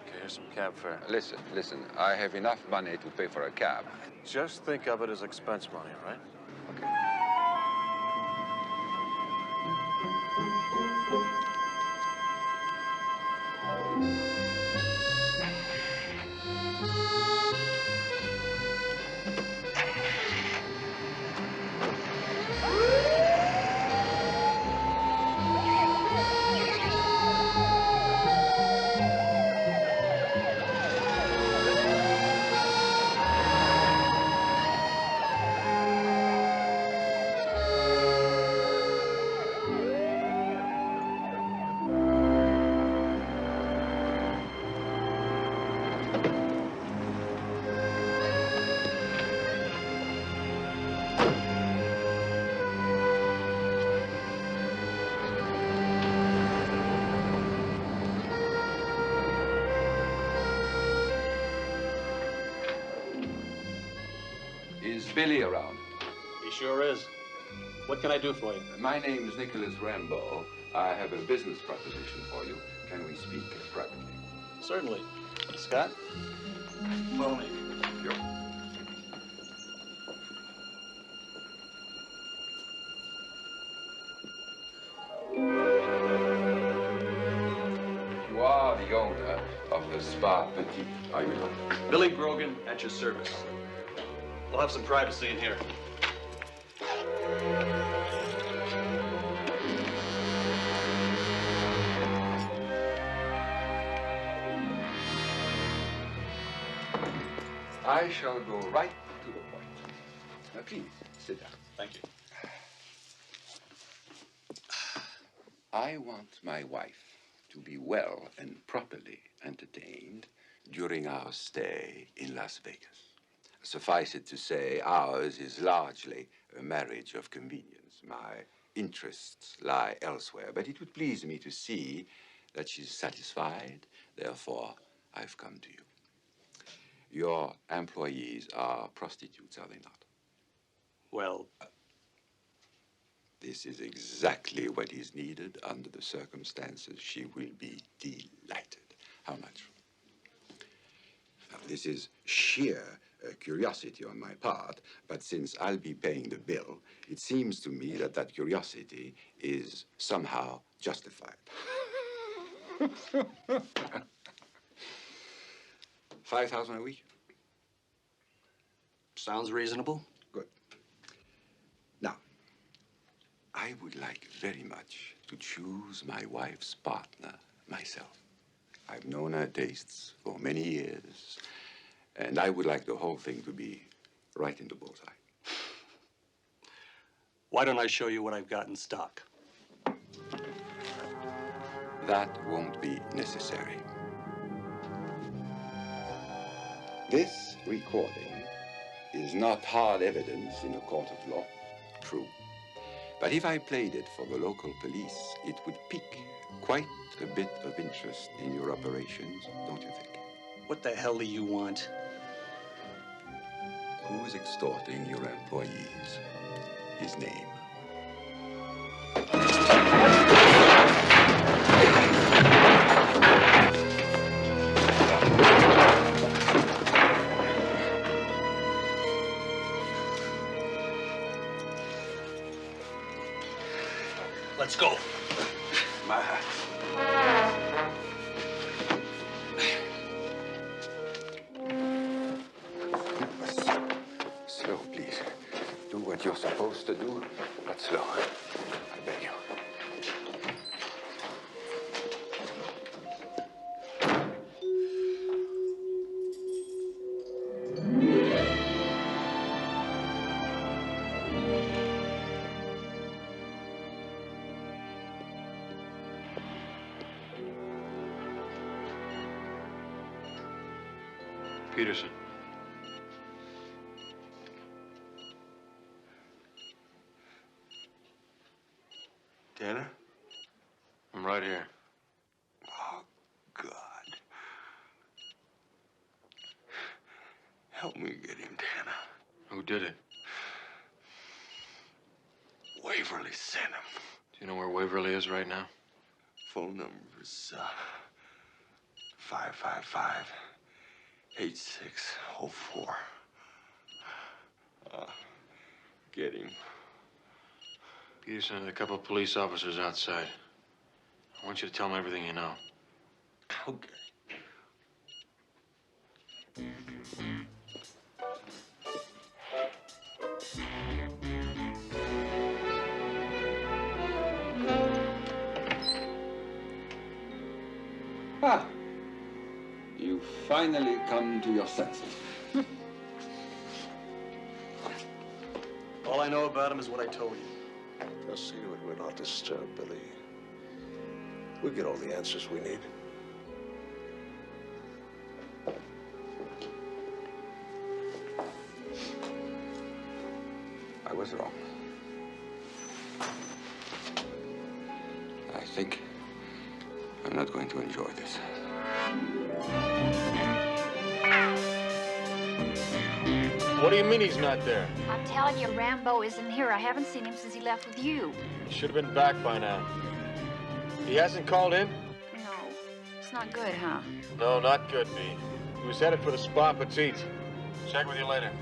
Okay, here's some cab fare. Listen, I have enough money to pay for a cab. Just think of it as expense money, all right? Is Billy around? He sure is. What can I do for you? My name is Nicholas Rambo. I have a business proposition for you. Can we speak privately? Certainly. Scott? Follow me. Sure. You are the owner of the Spa Petit, are you not? Billy Grogan, at your service. We'll have some privacy in here. I shall go right to the point. Now, please, sit down. Thank you. I want my wife to be well and properly entertained during our stay in Las Vegas. Suffice it to say, ours is largely a marriage of convenience. My interests lie elsewhere, but it would please me to see that she's satisfied. Therefore, I've come to you. Your employees are prostitutes, are they not? Well, this is exactly what is needed under the circumstances. She will be delighted. How much? Now, this is sheer curiosity on my part, but since I'll be paying the bill, it seems to me that that curiosity is somehow justified. 5,000 a week? Sounds reasonable. Good. Now, I would like very much to choose my wife's partner myself. I've known her tastes for many years, and I would like the whole thing to be right in the bullseye. Why don't I show you what I've got in stock? That won't be necessary. This recording is not hard evidence in a court of law, true. But if I played it for the local police, it would pique quite a bit of interest in your operations, don't you think? What the hell do you want? Who's extorting your employees? His name. Let's go. my hat. Slow, please. Do what you're supposed to do, but slow. I beg you. Peterson. Tanner? I'm right here. Oh, God. Help me get him, Tanner. Who did it? Waverly sent him. Do you know where Waverly is right now? Phone number's 555-8604. Get him. Peterson and a couple of police officers outside. I want you to tell them everything you know. Okay. Ah, you finally come to your senses. All I know about him is what I told you. Just see to it we're not disturbed, Billy. We'll get all the answers we need. I was wrong. I think I'm not going to enjoy this. What do you mean he's not there? I'm telling you, Rambo isn't here. I haven't seen him since he left with you. He should have been back by now. He hasn't called in? No, it's not good, huh? No, not good, B. He was headed for the Spa Petite. Check with you later.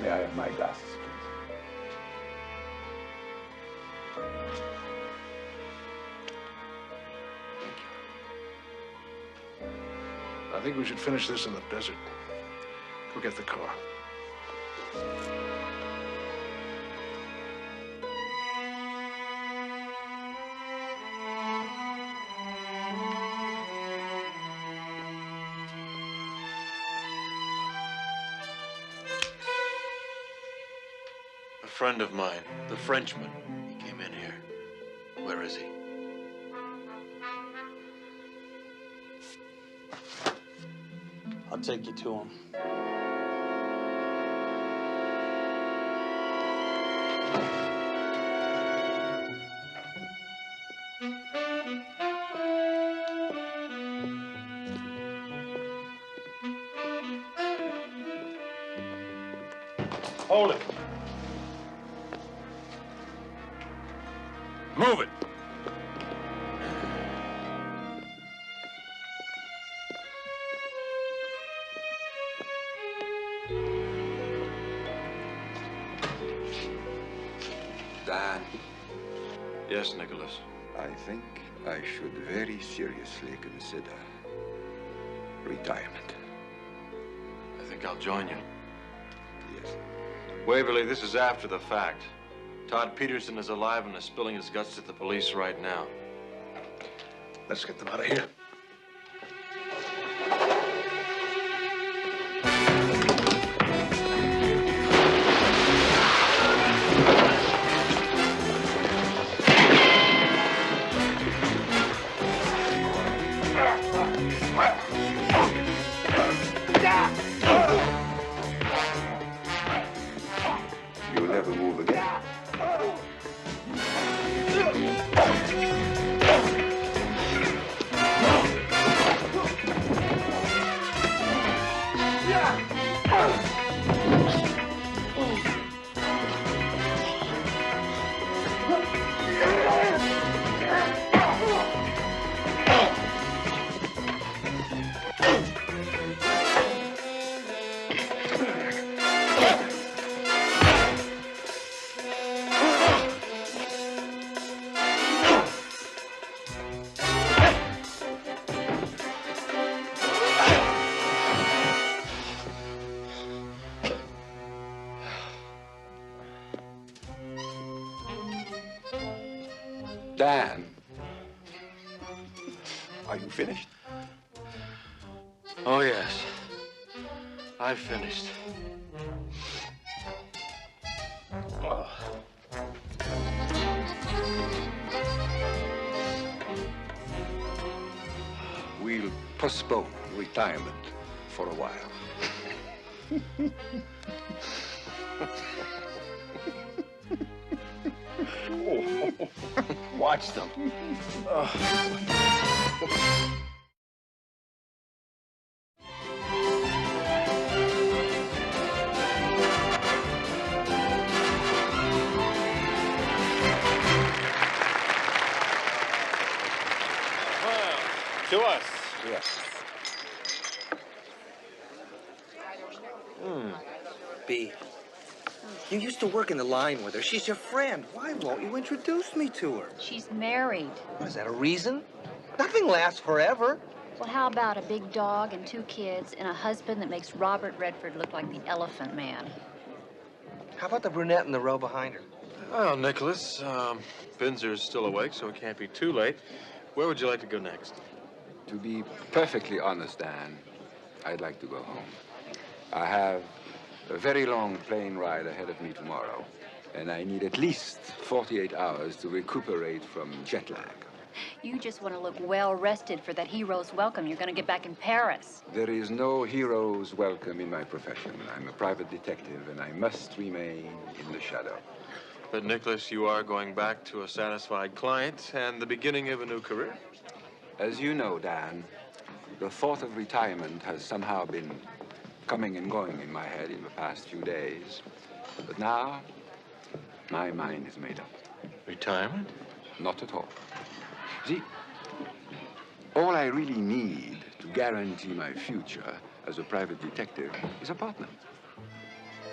May I have my glasses, please? I think we should finish this in the desert. Go get the car. A friend of mine, the Frenchman, he came in here. Where is he? I'll take you to him. Hold it. Move it. Dan. Yes, Nicholas. I think I should very seriously consider retirement. I think I'll join you. Yes. Waverly, this is after the fact. Todd Peterson is alive and is spilling his guts to the police right now. Let's get them out of here. Dan, are you finished? Oh, yes. I've finished. Oh. We'll postpone retirement for a while. Watch them. To us. Yes. B, you used to work in the line with her. She's your friend. Why won't you introduce me to her? She's married. Is that a reason? Nothing lasts forever. Well, how about a big dog and 2 kids and a husband that makes Robert Redford look like the Elephant Man? How about the brunette in the row behind her? Well, Nicholas, Binzer's still awake, so it can't be too late. Where would you like to go next? To be perfectly honest, Dan, I'd like to go home. I have a very long plane ride ahead of me tomorrow, and I need at least 48 hours to recuperate from jet lag. You just want to look well rested for that hero's welcome you're going to get back in Paris. There is no hero's welcome in my profession. I'm a private detective, and I must remain in the shadow. But, Nicholas, you are going back to a satisfied client and the beginning of a new career. As you know, Dan, the thought of retirement has somehow been coming and going in my head in the past few days. But now, my mind is made up. Retirement? Not at all. See, all I really need to guarantee my future as a private detective is a partner.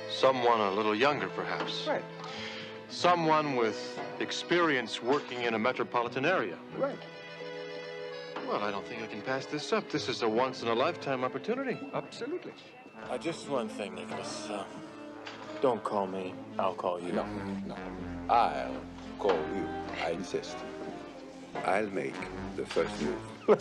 Someone a little younger, perhaps. Right. Someone with experience working in a metropolitan area. Right. Well, I don't think I can pass this up. This is a once-in-a-lifetime opportunity. Absolutely. Just one thing, Nicholas. Don't call me. I'll call you. No. I'll call you. I insist. I'll make the first move.